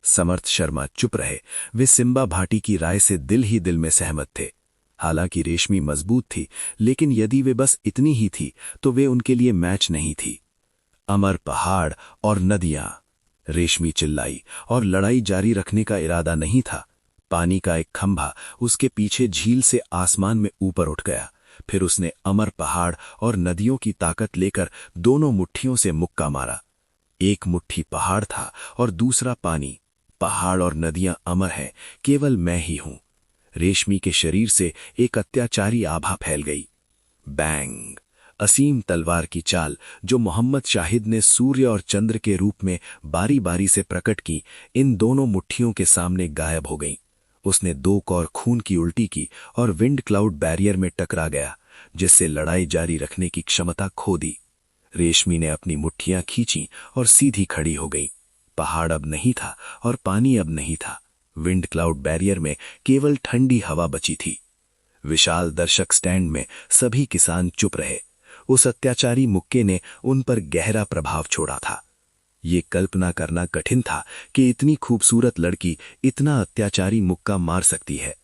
समर्थ शर्मा चुप रहे। वे सिम्बा भाटी की राय से दिल ही दिल में सहमत थे। हालांकि रेशमी मजबूत थी, लेकिन यदि वे बस इतनी ही थी तो वे उनके लिए मैच नहीं थी। अमर पहाड़ और नदियां, रेशमी चिल्लाई, और लड़ाई जारी रखने का इरादा नहीं था। पानी का एक खंभा उसके पीछे झील से आसमान में ऊपर उठ गया। फिर उसने अमर पहाड़ और नदियों की ताकत लेकर दोनों मुट्ठियों से मुक्का मारा। एक मुट्ठी पहाड़ था और दूसरा पानी। पहाड़ और नदियां अमर हैं, केवल मैं ही हूं। रेशमी के शरीर से एक अत्याचारी आभा फैल गई। बैंग! असीम तलवार की चाल जो मोहम्मद शाहिद ने सूर्य और चंद्र के रूप में बारी बारी से प्रकट की, इन दोनों मुट्ठियों के सामने गायब हो गई। उसने 2 कौर खून की उल्टी की और विंड क्लाउड बैरियर में टकरा गया, जिससे लड़ाई जारी रखने की क्षमता खो दी। रेशमी ने अपनी मुट्ठियां खींची और सीधी खड़ी हो गई। पहाड़ अब नहीं था और पानी अब नहीं था। विंड क्लाउड बैरियर में केवल ठंडी हवा बची थी। विशाल दर्शक स्टैंड में सभी किसान चुप रहे। उस अत्याचारी मुक्के ने उन पर गहरा प्रभाव छोड़ा था। ये कल्पना करना कठिन था कि इतनी खूबसूरत लड़की इतना अत्याचारी मुक्का मार सकती है।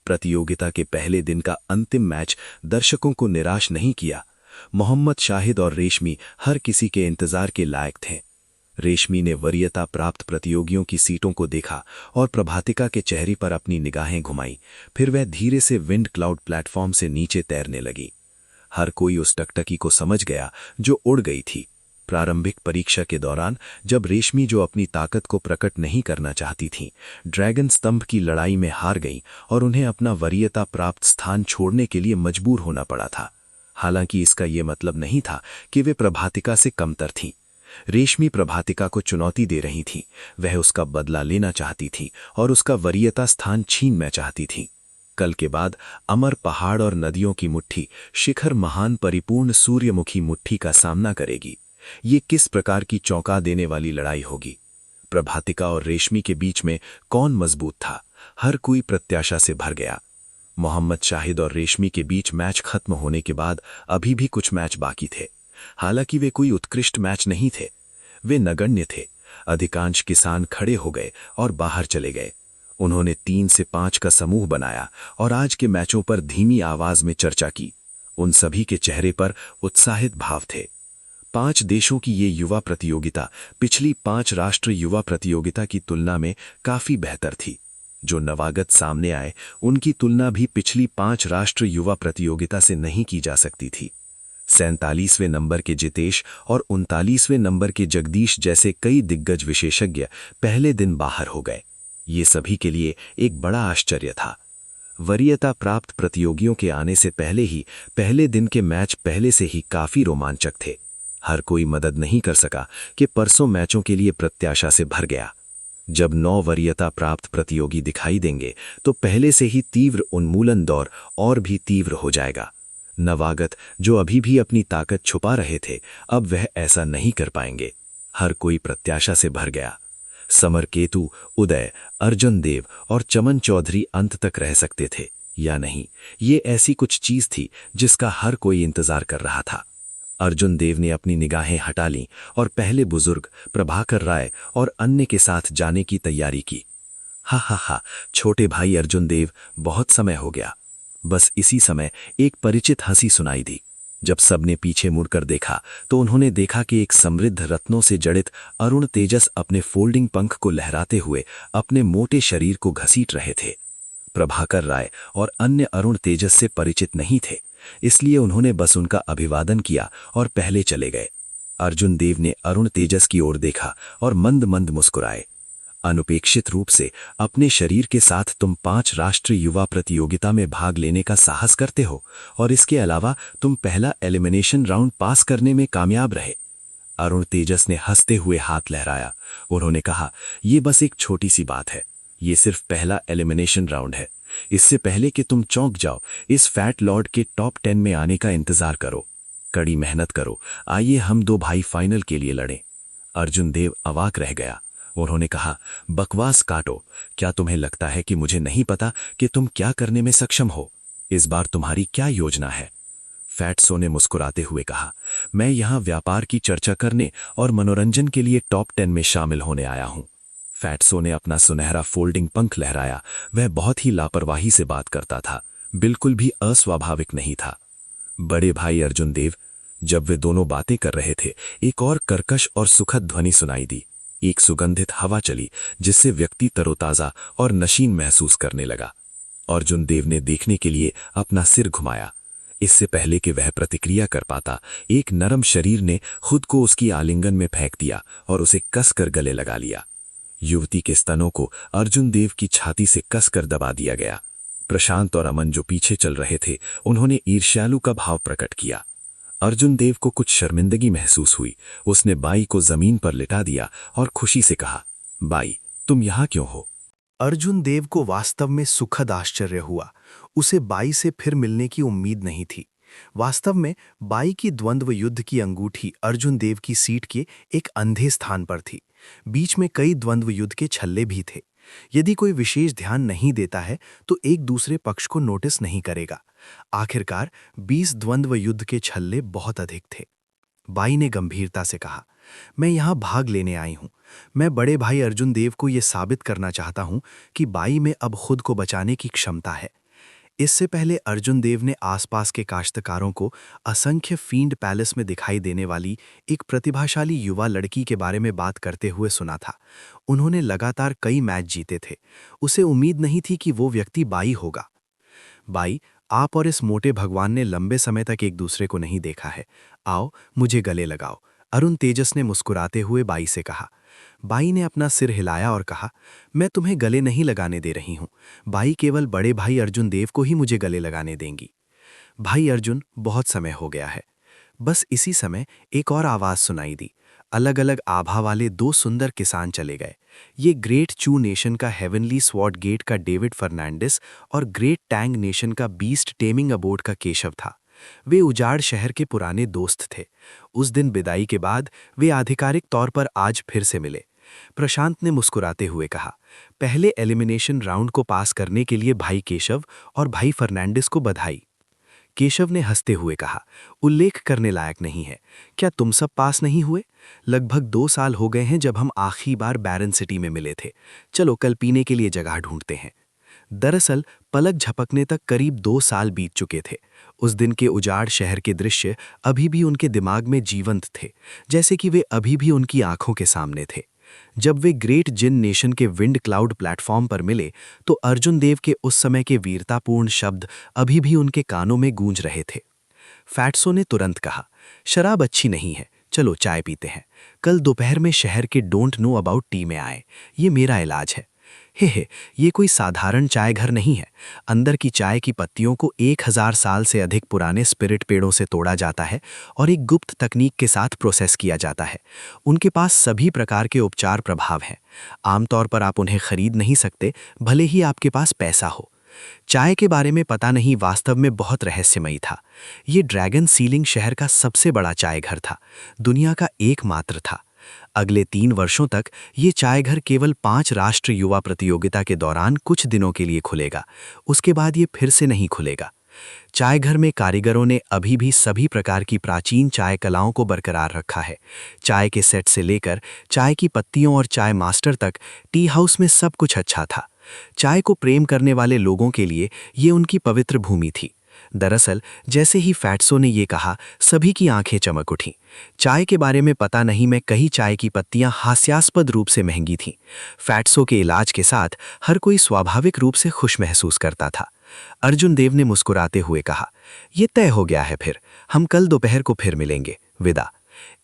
प्रतियोगिता के पहले दिन का अंतिम मैच दर्शकों को निराश नहीं किया। मोहम्मद शाहिद और रेशमी हर किसी के इंतजार के लायक थे। रेशमी ने वरीयता प्राप्त प्रतियोगियों की सीटों को देखा और प्रभातिका के चेहरे पर अपनी निगाहें घुमाई। फिर वह धीरे से विंड क्लाउड प्लेटफॉर्म से नीचे तैरने लगी। हर कोई उस टकटकी को समझ गया जो उड़ गई थी। प्रारंभिक परीक्षा के दौरान जब रेशमी, जो अपनी ताकत को प्रकट नहीं करना चाहती थी, ड्रैगन स्तंभ की लड़ाई में हार गई और उन्हें अपना वरीयता प्राप्त स्थान छोड़ने के लिए मजबूर होना पड़ा था। हालांकि इसका यह मतलब नहीं था कि वे प्रभातिका से कमतर थीं। रेशमी प्रभातिका को चुनौती दे रही थी। वह उसका बदला लेना चाहती थी और उसका वरीयता स्थान छीनना चाहती थी। कल के बाद अमर पहाड़ और नदियों की मुट्ठी शिखर महान परिपूर्ण सूर्यमुखी मुट्ठी का सामना करेगी। ये किस प्रकार की चौंका देने वाली लड़ाई होगी? प्रभातिका और रेशमी के बीच में कौन मजबूत था? हर कोई प्रत्याशा से भर गया। मोहम्मद शाहिद और रेशमी के बीच मैच खत्म होने के बाद अभी भी कुछ मैच बाकी थे। हालांकि वे कोई उत्कृष्ट मैच नहीं थे, वे नगण्य थे। अधिकांश किसान खड़े हो गए और बाहर चले गए। उन्होंने 3 से 5 का समूह बनाया और आज के मैचों पर धीमी आवाज में चर्चा की। उन सभी के चेहरे पर उत्साहित भाव थे। 5 देशों की ये युवा प्रतियोगिता पिछली 5 राष्ट्र युवा प्रतियोगिता की तुलना में काफी बेहतर थी। जो नवागत सामने आए, उनकी तुलना भी पिछली 5 राष्ट्र युवा प्रतियोगिता से नहीं की जा सकती थी। 47वें नंबर के जितेश और 39वें नंबर के जगदीश जैसे कई दिग्गज विशेषज्ञ पहले दिन बाहर हो गए। ये सभी के लिए एक बड़ा आश्चर्य था। वरीयता प्राप्त प्रतियोगियों के आने से पहले ही पहले दिन के मैच पहले से ही काफी रोमांचक थे। हर कोई मदद नहीं कर सका कि परसों मैचों के लिए प्रत्याशा से भर गया। जब 9 वरीयता प्राप्त प्रतियोगी दिखाई देंगे तो पहले से ही तीव्र उन्मूलन दौर और भी तीव्र हो जाएगा। नवागत जो अभी भी अपनी ताकत छुपा रहे थे, अब वह ऐसा नहीं कर पाएंगे। हर कोई प्रत्याशा से भर गया। समर केतु, उदय, अर्जुन देव और चमन चौधरी अंत तक रह सकते थे या नहीं, ये ऐसी कुछ चीज थी जिसका हर कोई इंतजार कर रहा था। अर्जुन देव ने अपनी निगाहें हटा लीं और पहले बुजुर्ग प्रभाकर राय और अन्य के साथ जाने की तैयारी की। हा हा हा, छोटे भाई अर्जुन देव, बहुत समय हो गया। बस इसी समय एक परिचित हंसी सुनाई दी। जब सबने पीछे मुड़कर देखा तो उन्होंने देखा कि एक समृद्ध रत्नों से जड़ित अरुण तेजस अपने फोल्डिंग पंख को लहराते हुए अपने मोटे शरीर को घसीट रहे थे। प्रभाकर राय और अन्य अरुण तेजस से परिचित नहीं थे, इसलिए उन्होंने बस उनका अभिवादन किया और पहले चले गए। अर्जुन देव ने अरुण तेजस की ओर देखा और मंद मंद मुस्कुराए। अनपेक्षित रूप से अपने शरीर के साथ तुम 5 राष्ट्रीय युवा प्रतियोगिता में भाग लेने का साहस करते हो और इसके अलावा तुम पहला एलिमिनेशन राउंड पास करने में कामयाब रहे। अरुण तेजस ने हंसते हुए हाथ लहराया। उन्होंने कहा, ये बस एक छोटी सी बात है। ये सिर्फ पहला एलिमिनेशन राउंड है। इससे पहले कि तुम चौंक जाओ, इस फैट लॉर्ड के टॉप 10 में आने का इंतजार करो, कड़ी मेहनत करो। आइए हम 2 भाई फाइनल के लिए लड़ें। अर्जुन देव अवाक रह गया। उन्होंने कहा, बकवास काटो। क्या तुम्हें लगता है कि मुझे नहीं पता कि तुम क्या करने में सक्षम हो? इस बार तुम्हारी क्या योजना है? फैटसो ने मुस्कुराते हुए कहा, मैं यहां व्यापार की चर्चा करने और मनोरंजन के लिए टॉप 10 में शामिल होने आया हूं। फैटसो ने अपना सुनहरा फोल्डिंग पंख लहराया। वह बहुत ही लापरवाही से बात करता था, बिल्कुल भी अस्वाभाविक नहीं था। बड़े भाई अर्जुन देव, जब वे दोनों बातें कर रहे थे, एक और कर्कश और सुखद ध्वनि सुनाई दी। एक सुगंधित हवा चली जिससे व्यक्ति तरोताजा और नशीन महसूस करने लगा। अर्जुन देव ने देखने के लिए अपना सिर घुमाया। इससे पहले कि वह प्रतिक्रिया कर पाता, एक नरम शरीर ने खुद को उसकी आलिंगन में फेंक दिया और उसे कसकर गले लगा लिया। युवती के स्तनों को अर्जुन देव की छाती से कसकर दबा दिया गया। प्रशांत और अमन जो पीछे चल रहे थे, उन्होंने ईर्ष्यालु का भाव प्रकट किया। अर्जुन देव को कुछ शर्मिंदगी महसूस हुई। उसने बाई को जमीन पर लिटा दिया और खुशी से कहा, बाई, तुम यहां क्यों हो? अर्जुन देव को वास्तव में सुखद आश्चर्य हुआ। उसे बाई से फिर मिलने की उम्मीद नहीं थी। वास्तव में बाई की द्वंद्व युद्ध की अंगूठी अर्जुन देव की सीट के एक अंधे स्थान पर थी। बीच में कई द्वंद्व युद्ध के छल्ले भी थे। यदि कोई विशेष ध्यान नहीं देता है तो एक दूसरे पक्ष को नोटिस नहीं करेगा। आखिरकार 20 द्वंद्व युद्ध के छल्ले बहुत अधिक थे। बाई ने गंभीरता से कहा, मैं यहां भाग लेने आई हूं। मैं बड़े भाई अर्जुन देव को यह साबित करना चाहता हूं कि बाई में अब खुद को बचाने की क्षमता है। इससे पहले अर्जुन देव ने आसपास के काश्तकारों को असंख्य फील्ड पैलेस में दिखाई देने वाली एक प्रतिभाशाली युवा लड़की के बारे में बात करते हुए सुना था। उन्होंने लगातार कई मैच जीते थे। उसे उम्मीद नहीं थी कि वो व्यक्ति बाई होगा। बाई, आप और इस मोटे भगवान ने लंबे समय तक एक दूसरे को नहीं देखा है। आओ, मुझे गले लगाओ। अरुण तेजस ने मुस्कुराते हुए बाई से कहा। बाई ने अपना सिर हिलाया और कहा, मैं तुम्हें गले नहीं लगाने दे रही हूं। बाई केवल बड़े भाई अर्जुन देव को ही मुझे गले लगाने देंगी। भाई अर्जुन, बहुत समय हो गया है। बस इसी समय एक और आवाज सुनाई दी। अलग अलग आभा वाले 2 सुंदर किसान चले गए। ये ग्रेट चू नेशन का हेवनली स्वॉर्ड गेट का डेविड फर्नांडिस और ग्रेट टैंग नेशन का बीस्ट टेमिंग अबोर्ड का केशव था। वे उजाड़ शहर के पुराने दोस्त थे। उस दिन विदाई के बाद वे आधिकारिक तौर पर आज फिर से मिले। प्रशांत ने मुस्कुराते हुए कहा, पहले एलिमिनेशन राउंड को पास करने के लिए भाई केशव और भाई फर्नांडिस को बधाई। केशव ने हंसते हुए कहा, उल्लेख करने लायक नहीं है। क्या तुम सब पास नहीं हुए? लगभग 2 साल हो गए हैं जब हम आखिरी बार बैरन सिटी में मिले थे। चलो कल पीने के लिए जगह ढूंढते हैं। दरअसल पलक झपकने तक करीब 2 साल बीत चुके थे। उस दिन के उजाड़ शहर के दृश्य अभी भी उनके दिमाग में जीवंत थे, जैसे कि वे अभी भी उनकी आंखों के सामने थे। जब वे ग्रेट जिन नेशन के विंड क्लाउड प्लेटफॉर्म पर मिले तो अर्जुन देव के उस समय के वीरतापूर्ण शब्द अभी भी उनके कानों में गूंज रहे थे। फैटसो ने तुरंत कहा, शराब अच्छी नहीं है, चलो चाय पीते हैं। कल दोपहर में शहर के डोंट नो अबाउट टी में आए। ये मेरा इलाज है। हे, ये कोई साधारण चाय घर नहीं है। अंदर की चाय की पत्तियों को 1000 साल से अधिक पुराने स्पिरिट पेड़ों से तोड़ा जाता है और एक गुप्त तकनीक के साथ प्रोसेस किया जाता है। उनके पास सभी प्रकार के उपचार प्रभाव हैं। आमतौर पर आप उन्हें खरीद नहीं सकते, भले ही आपके पास पैसा हो। चाय के बारे में पता नहीं वास्तव में बहुत रहस्यमयी था। ये ड्रैगन सीलिंग शहर का सबसे बड़ा चाय घर था, दुनिया का एकमात्र था। अगले 3 वर्षों तक ये चाय घर केवल 5 राष्ट्रीय युवा प्रतियोगिता के दौरान कुछ दिनों के लिए खुलेगा। उसके बाद ये फिर से नहीं खुलेगा। चाय घर में कारीगरों ने अभी भी सभी प्रकार की प्राचीन चाय कलाओं को बरकरार रखा है। चाय के सेट से लेकर चाय की पत्तियों और चाय मास्टर तक टी हाउस में सब कुछ अच्छा था। चाय को प्रेम करने वाले लोगों के लिए ये उनकी पवित्र भूमि थी। दरअसल जैसे ही फैटसो ने ये कहा, सभी की आंखें चमक उठीं। चाय के बारे में पता नहीं मैं कहीं चाय की पत्तियां हास्यास्पद रूप से महंगी थीं। फैटसो के इलाज के साथ हर कोई स्वाभाविक रूप से खुश महसूस करता था। अर्जुन देव ने मुस्कुराते हुए कहा, यह तय हो गया है, फिर हम कल दोपहर को फिर मिलेंगे। विदा।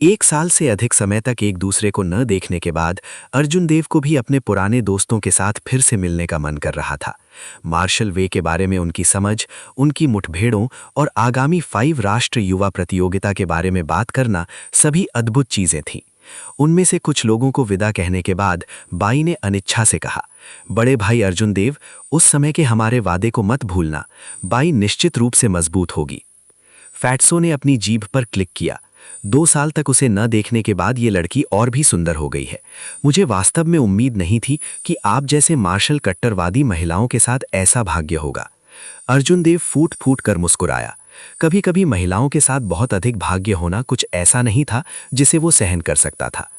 1 साल से अधिक समय तक एक दूसरे को न देखने के बाद अर्जुन देव को भी अपने पुराने दोस्तों के साथ फिर से मिलने का मन कर रहा था। मार्शल वे के बारे में उनकी समझ, उनकी मुठभेड़ों और आगामी 5 राष्ट्र युवा प्रतियोगिता के बारे में बात करना सभी अद्भुत चीजें थीं। उनमें से कुछ लोगों को विदा कहने के बाद बाई ने अनिच्छा से कहा, बड़े भाई अर्जुन देव, उस समय के हमारे वादे को मत भूलना। बाई निश्चित रूप से मजबूत होगी। फैट्सो ने अपनी जीभ पर क्लिक किया। 2 साल तक उसे न देखने के बाद ये लड़की और भी सुंदर हो गई है। मुझे वास्तव में उम्मीद नहीं थी कि आप जैसे मार्शल कट्टरवादी महिलाओं के साथ ऐसा भाग्य होगा। अर्जुन देव फूट फूट कर मुस्कुराया। कभी कभी महिलाओं के साथ बहुत अधिक भाग्य होना कुछ ऐसा नहीं था जिसे वो सहन कर सकता था।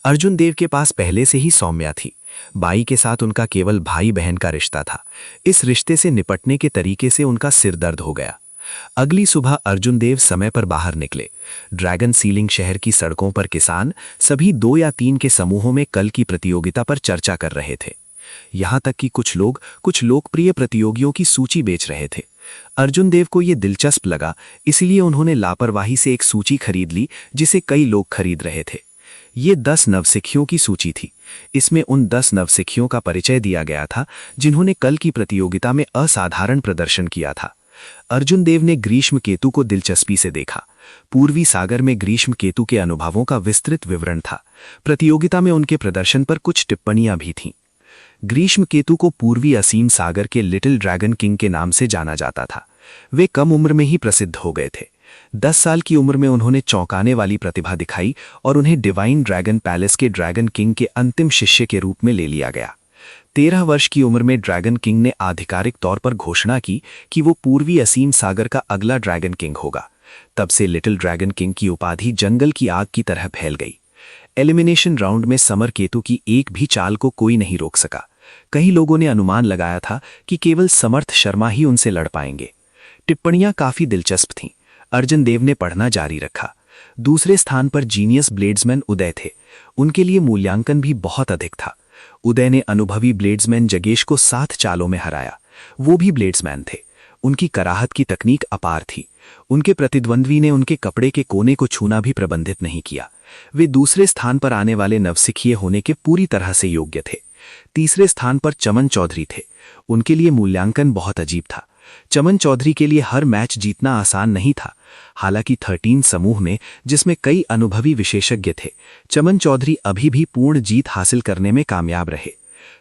अर्जुन देव के पास पहले से ही सौम्या थी। बाई के साथ उनका केवल भाई बहन का रिश्ता था। इस रिश्ते से निपटने के तरीके से उनका सिर दर्द हो गया। अगली सुबह अर्जुन देव समय पर बाहर निकले। ड्रैगन सीलिंग शहर की सड़कों पर किसान सभी 2 या 3 के समूहों में कल की प्रतियोगिता पर चर्चा कर रहे थे। यहां तक कि कुछ लोग कुछ लोकप्रिय प्रतियोगियों की सूची बेच रहे थे। अर्जुन देव को यह दिलचस्प लगा, इसलिए उन्होंने लापरवाही से एक सूची खरीद ली जिसे कई लोग खरीद रहे थे। ये 10 नवसिखियों की सूची थी। इसमें उन 10 नवसिखियों का परिचय दिया गया था जिन्होंने कल की प्रतियोगिता में असाधारण प्रदर्शन किया था। अर्जुन देव ने ग्रीष्म केतु को दिलचस्पी से देखा। पूर्वी सागर में ग्रीष्म केतु के अनुभवों का विस्तृत विवरण था। प्रतियोगिता में उनके प्रदर्शन पर कुछ टिप्पणियां भी थीं। ग्रीष्म केतु को पूर्वी असीम सागर के लिटिल ड्रैगन किंग के नाम से जाना जाता था। वे कम उम्र में ही प्रसिद्ध हो गए थे। 10 साल की उम्र में उन्होंने चौंकाने वाली प्रतिभा दिखाई और उन्हें डिवाइन ड्रैगन पैलेस के ड्रैगन किंग के अंतिम शिष्य के रूप में ले लिया गया। 13 वर्ष की उम्र में ड्रैगन किंग ने आधिकारिक तौर पर घोषणा की कि वो पूर्वी असीम सागर का अगला ड्रैगन किंग होगा। तब से लिटिल ड्रैगन किंग की उपाधि जंगल की आग की तरह फैल गई। एलिमिनेशन राउंड में समर केतु की एक भी चाल को कोई नहीं रोक सका। कई लोगों ने अनुमान लगाया था कि केवल समर्थ शर्मा ही उनसे लड़ पाएंगे। टिप्पणियां काफी दिलचस्प थीं। अर्जुन देव ने पढ़ना जारी रखा। दूसरे स्थान पर जीनियस ब्लेड्समैन उदय थे। उनके लिए मूल्यांकन भी बहुत अधिक था। उदय ने अनुभवी ब्लेड्समैन जगेश को 7 चालों में हराया। वो भी ब्लेड्समैन थे। उनकी कराहत की तकनीक अपार थी। उनके प्रतिद्वंद्वी ने उनके कपड़े के कोने को छूना भी प्रबंधित नहीं किया। वे दूसरे स्थान पर आने वाले नवसिखिए होने के पूरी तरह से योग्य थे। तीसरे स्थान पर चमन चौधरी थे। उनके लिए मूल्यांकन बहुत अजीब था। चमन चौधरी के लिए हर मैच जीतना आसान नहीं था। हालांकि 13 समूह में, जिसमें कई अनुभवी विशेषज्ञ थे, चमन चौधरी अभी भी पूर्ण जीत हासिल करने में कामयाब रहे।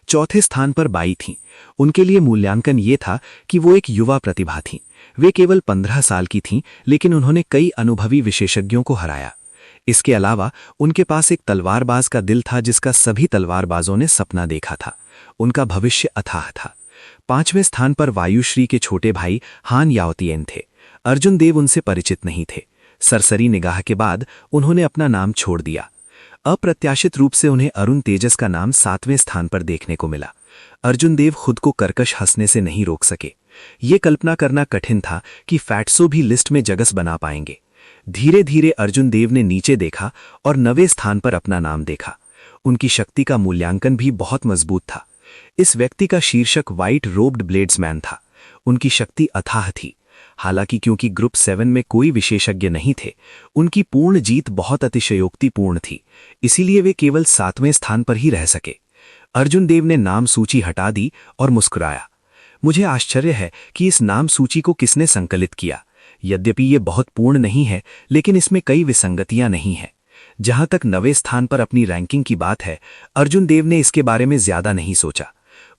चौथे स्थान पर बाई थीं। उनके लिए मूल्यांकन ये था कि वो एक युवा प्रतिभा थीं। वे केवल 15 साल की थीं, लेकिन उन्होंने कई अनुभवी विशेषज्ञों को हराया। इसके अलावा उनके पास एक तलवारबाज का दिल था जिसका सभी तलवारबाजों ने सपना देखा था। उनका भविष्य अथाह था। 5वें स्थान पर वायुश्री के छोटे भाई हान याओतियन थे। अर्जुन देव उनसे परिचित नहीं थे। सरसरी निगाह के बाद उन्होंने अपना नाम छोड़ दिया। अप्रत्याशित रूप से उन्हें अरुण तेजस का नाम 7वें स्थान पर देखने को मिला। अर्जुन देव खुद को कर्कश हंसने से नहीं रोक सके। ये कल्पना करना कठिन था कि फैट्सो भी लिस्ट में जगह बना पाएंगे। धीरे धीरे अर्जुन देव ने नीचे देखा और 9वें स्थान पर अपना नाम देखा। उनकी शक्ति का मूल्यांकन भी बहुत मजबूत था। इस व्यक्ति का शीर्षक व्हाइट रोब्ड ब्लेड्समैन था। उनकी शक्ति अथाह थी। हालांकि क्योंकि ग्रुप 7 में कोई विशेषज्ञ नहीं थे, उनकी पूर्ण जीत बहुत अतिशयोक्तिपूर्ण थी। इसीलिए वे केवल 7वें स्थान पर ही रह सके। अर्जुन देव ने नाम सूची हटा दी और मुस्कुराया। मुझे आश्चर्य है कि इस नाम सूची को किसने संकलित किया। यद्यपि ये बहुत पूर्ण नहीं है, लेकिन इसमें कई विसंगतियां नहीं हैं। जहां तक 9वें स्थान पर अपनी रैंकिंग की बात है, अर्जुन देव ने इसके बारे में ज्यादा नहीं सोचा।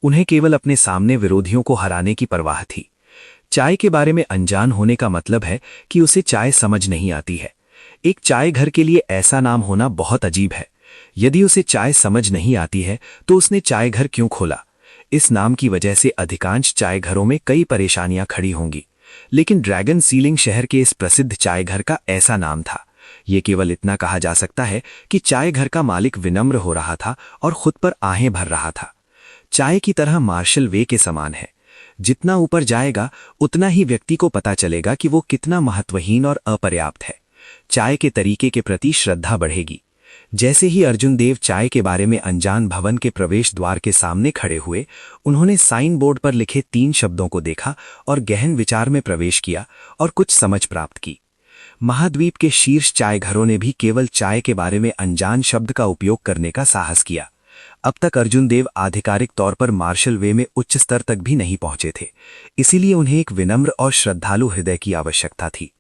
उन्हें केवल अपने सामने विरोधियों को हराने की परवाह थी। चाय के बारे में अनजान होने का मतलब है कि उसे चाय समझ नहीं आती है। एक चाय घर के लिए ऐसा नाम होना बहुत अजीब है। यदि उसे चाय समझ नहीं आती है तो उसने चाय घर क्यों खोला? इस नाम की वजह से अधिकांश चाय घरों में कई परेशानियां खड़ी होंगी, लेकिन ड्रैगन सीलिंग शहर के इस प्रसिद्ध चाय घर का ऐसा नाम था। ये केवल इतना कहा जा सकता है कि चाय घर का मालिक विनम्र हो रहा था और खुद पर आहें भर रहा था। चाय की तरह मार्शल वे के समान है। जितना ऊपर जाएगा उतना ही व्यक्ति को पता चलेगा कि वो कितना महत्वहीन और अपर्याप्त है। चाय के तरीके के प्रति श्रद्धा बढ़ेगी। जैसे ही अर्जुन देव चाय के बारे में अनजान भवन के प्रवेश द्वार के सामने खड़े हुए, उन्होंने साइन बोर्ड पर लिखे 3 शब्दों को देखा और गहन विचार में प्रवेश किया और कुछ समझ प्राप्त की। महाद्वीप के शीर्ष चाय घरों ने भी केवल चाय के बारे में अनजान शब्द का उपयोग करने का साहस किया। अब तक अर्जुन देव आधिकारिक तौर पर मार्शल वे में उच्च स्तर तक भी नहीं पहुंचे थे, इसीलिए उन्हें एक विनम्र और श्रद्धालु हृदय की आवश्यकता थी।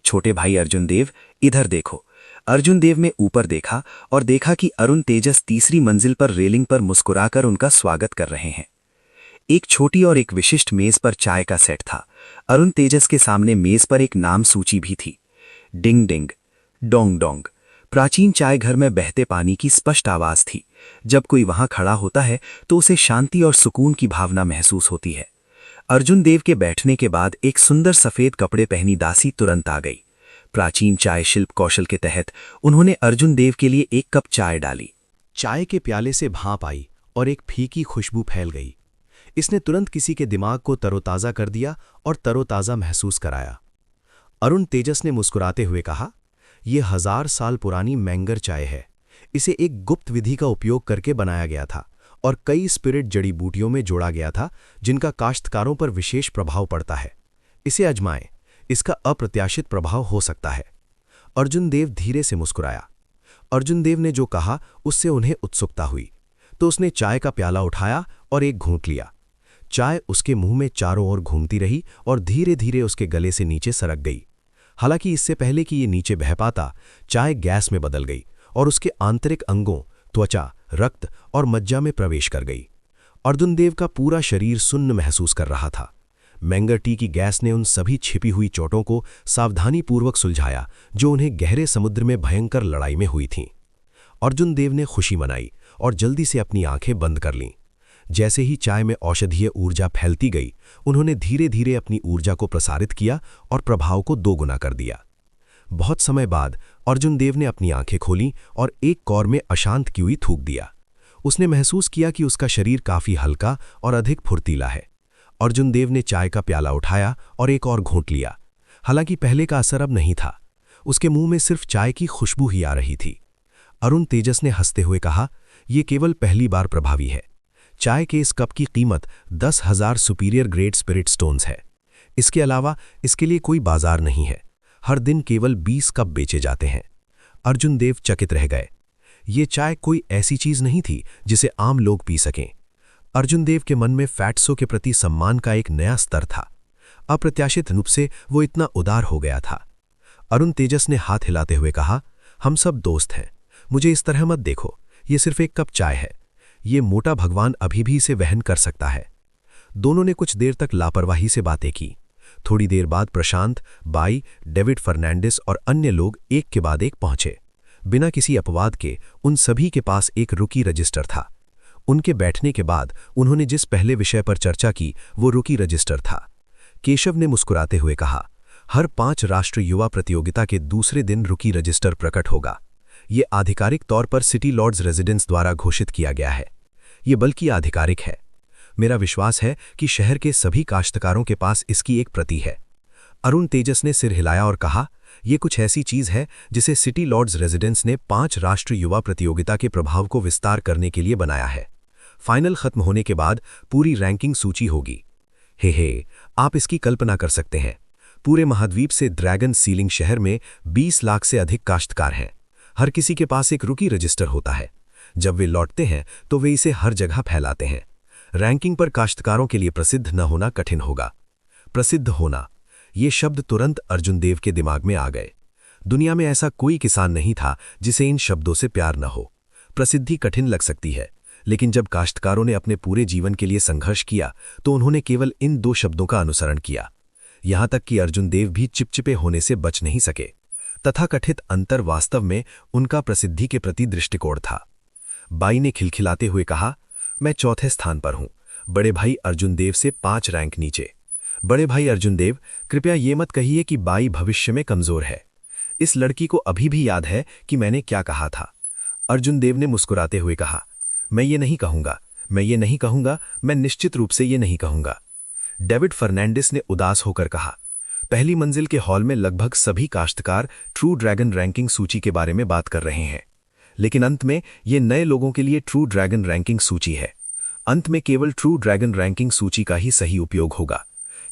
छोटे भाई अर्जुन देव, इधर देखो। अर्जुन देव ने ऊपर देखा और देखा कि अरुण तेजस तीसरी मंजिल पर रेलिंग पर मुस्कुराकर उनका स्वागत कर रहे हैं। एक छोटी और एक विशिष्ट मेज पर चाय का सेट था। अरुण तेजस के सामने मेज पर एक नाम सूची भी थी। डिंग डिंग, डोंग डोंग। प्राचीन चाय घर में बहते पानी की स्पष्ट आवाज थी। जब कोई वहां खड़ा होता है तो उसे शांति और सुकून की भावना महसूस होती है। अर्जुन देव के बैठने के बाद एक सुंदर सफेद कपड़े पहनी दासी तुरंत आ गई। प्राचीन चाय शिल्प कौशल के तहत उन्होंने अर्जुन देव के लिए एक कप चाय डाली। चाय के प्याले से भाप आई और एक फीकी खुशबू फैल गई। इसने तुरंत किसी के दिमाग को तरोताज़ा कर दिया और तरोताज़ा महसूस कराया। अरुण तेजस ने मुस्कुराते हुए कहा, यह 1000 साल पुरानी मैंगर चाय है। इसे एक गुप्त विधि का उपयोग करके बनाया गया था और कई स्पिरिट जड़ी बूटियों में जोड़ा गया था जिनका काश्तकारों पर विशेष प्रभाव पड़ता है। इसे आजमाएं, इसका अप्रत्याशित प्रभाव हो सकता है। अर्जुन देव धीरे से मुस्कुराया। अर्जुन देव ने जो कहा उससे उन्हें उत्सुकता हुई, तो उसने चाय का प्याला उठाया और एक घूंट लिया। चाय उसके मुंह में चारों ओर घूमती रही और धीरे धीरे उसके गले से नीचे सरक गई। हालांकि इससे पहले कि ये नीचे बह पाता, चाय गैस में बदल गई और उसके आंतरिक अंगों, त्वचा, रक्त और मज्जा में प्रवेश कर गई। अर्जुन देव का पूरा शरीर सुन्न महसूस कर रहा था। मैंगर टी की गैस ने उन सभी छिपी हुई चोटों को सावधानीपूर्वक सुलझाया जो उन्हें गहरे समुद्र में भयंकर लड़ाई में हुई थीं। अर्जुन देव ने खुशी मनाई और जल्दी से अपनी आंखें बंद कर लीं। जैसे ही चाय में औषधीय ऊर्जा फैलती गई, उन्होंने धीरे धीरे अपनी ऊर्जा को प्रसारित किया और प्रभाव को दोगुना कर दिया। बहुत समय बाद अर्जुन देव ने अपनी आंखें खोलीं और एक कौर में अशांत की हुई थूक दिया। उसने महसूस किया कि उसका शरीर काफी हल्का और अधिक फुर्तीला है। अर्जुन देव ने चाय का प्याला उठाया और एक और घूंट लिया। हालांकि पहले का असर अब नहीं था। उसके मुंह में सिर्फ चाय की खुशबू ही आ रही थी। अरुण तेजस ने हंसते हुए कहा, यह केवल पहली बार प्रभावी है। चाय के इस कप की कीमत 10,000 सुपीरियर ग्रेड स्पिरिट स्टोन्स है। इसके अलावा इसके लिए कोई बाजार नहीं है। हर दिन केवल 20 कप बेचे जाते हैं। अर्जुन देव चकित रह गए। ये चाय कोई ऐसी चीज नहीं थी जिसे आम लोग पी सकें। अर्जुन देव के मन में फैट्सो के प्रति सम्मान का एक नया स्तर था। अप्रत्याशित रूप से वो इतना उदार हो गया था। अरुण तेजस ने हाथ हिलाते हुए कहा, हम सब दोस्त हैं। मुझे इस तरह मत देखो, ये सिर्फ एक कप चाय है। ये मोटा भगवान अभी भी इसे वहन कर सकता है। दोनों ने कुछ देर तक लापरवाही से बातें की। थोड़ी देर बाद प्रशांत, बाई, डेविड फर्नांडिस और अन्य लोग एक के बाद एक पहुंचे। बिना किसी अपवाद के उन सभी के पास एक रुकी रजिस्टर था। उनके बैठने के बाद उन्होंने जिस पहले विषय पर चर्चा की वो रुकी रजिस्टर था। केशव ने मुस्कुराते हुए कहा, हर 5 राष्ट्रीय युवा प्रतियोगिता के दूसरे दिन रुकी रजिस्टर प्रकट होगा। ये आधिकारिक तौर पर सिटी लॉर्ड्स रेजिडेंस द्वारा घोषित किया गया है। ये बल्कि आधिकारिक है। मेरा विश्वास है कि शहर के सभी काश्तकारों के पास इसकी एक प्रति है। अरुण तेजस ने सिर हिलाया और कहा, यह कुछ ऐसी चीज है जिसे सिटी लॉर्ड्स रेजिडेंस ने 5 राष्ट्रीय युवा प्रतियोगिता के प्रभाव को विस्तार करने के लिए बनाया है। फाइनल खत्म होने के बाद पूरी रैंकिंग सूची होगी। हे, आप इसकी कल्पना कर सकते हैं। पूरे महाद्वीप से ड्रैगन सीलिंग शहर में 20 लाख से अधिक काश्तकार हैं। हर किसी के पास एक रुकी रजिस्टर होता है। जब वे लौटते हैं तो वे इसे हर जगह फैलाते हैं। रैंकिंग पर काश्तकारों के लिए प्रसिद्ध न होना कठिन होगा। प्रसिद्ध होना, ये शब्द तुरंत अर्जुन देव के दिमाग में आ गए। दुनिया में ऐसा कोई किसान नहीं था जिसे इन शब्दों से प्यार न हो। प्रसिद्धि कठिन लग सकती है, लेकिन जब काश्तकारों ने अपने पूरे जीवन के लिए संघर्ष किया तो उन्होंने केवल इन 2 शब्दों का अनुसरण किया। यहां तक कि अर्जुन देव भी चिपचिपे होने से बच नहीं सके। तथाकथित अंतर वास्तव में उनका प्रसिद्धि के प्रति दृष्टिकोण था। बाई ने खिलखिलाते हुए कहा, मैं चौथे स्थान पर हूं, बड़े भाई अर्जुन देव से 5 रैंक नीचे। बड़े भाई अर्जुन देव, कृपया ये मत कहिए कि बाई भविष्य में कमजोर है। इस लड़की को अभी भी याद है कि मैंने क्या कहा था। अर्जुन देव ने मुस्कुराते हुए कहा, मैं ये नहीं कहूंगा, मैं निश्चित रूप से ये नहीं कहूंगा। डेविड फर्नांडिस ने उदास होकर कहा, पहली मंजिल के हॉल में लगभग सभी काश्तकार ट्रू ड्रैगन रैंकिंग सूची के बारे में बात कर रहे हैं, लेकिन अंत में ये नए लोगों के लिए ट्रू ड्रैगन रैंकिंग सूची है। अंत में केवल ट्रू ड्रैगन रैंकिंग सूची का ही सही उपयोग होगा।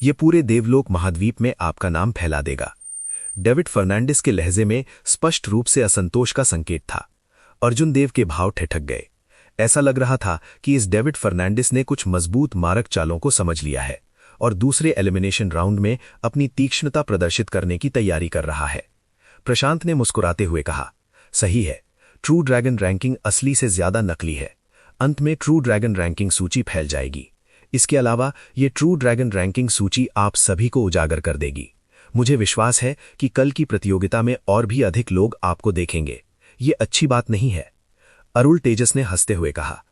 ये पूरे देवलोक महाद्वीप में आपका नाम फैला देगा। डेविड फर्नांडिस के लहजे में स्पष्ट रूप से असंतोष का संकेत था। अर्जुन देव के भाव ठिठक गए। ऐसा लग रहा था कि इस डेविड फर्नांडिस ने कुछ मजबूत मारक चालों को समझ लिया है और दूसरे एलिमिनेशन राउंड में अपनी तीक्ष्णता प्रदर्शित करने की तैयारी कर रहा है। प्रशांत ने मुस्कुराते हुए कहा, सही है, ट्रू ड्रैगन रैंकिंग असली से ज्यादा नकली है। अंत में ट्रू ड्रैगन रैंकिंग सूची फैल जाएगी। इसके अलावा ये ट्रू ड्रैगन रैंकिंग सूची आप सभी को उजागर कर देगी। मुझे विश्वास है कि कल की प्रतियोगिता में और भी अधिक लोग आपको देखेंगे। ये अच्छी बात नहीं है। अरुण तेजस ने हंसते हुए कहा,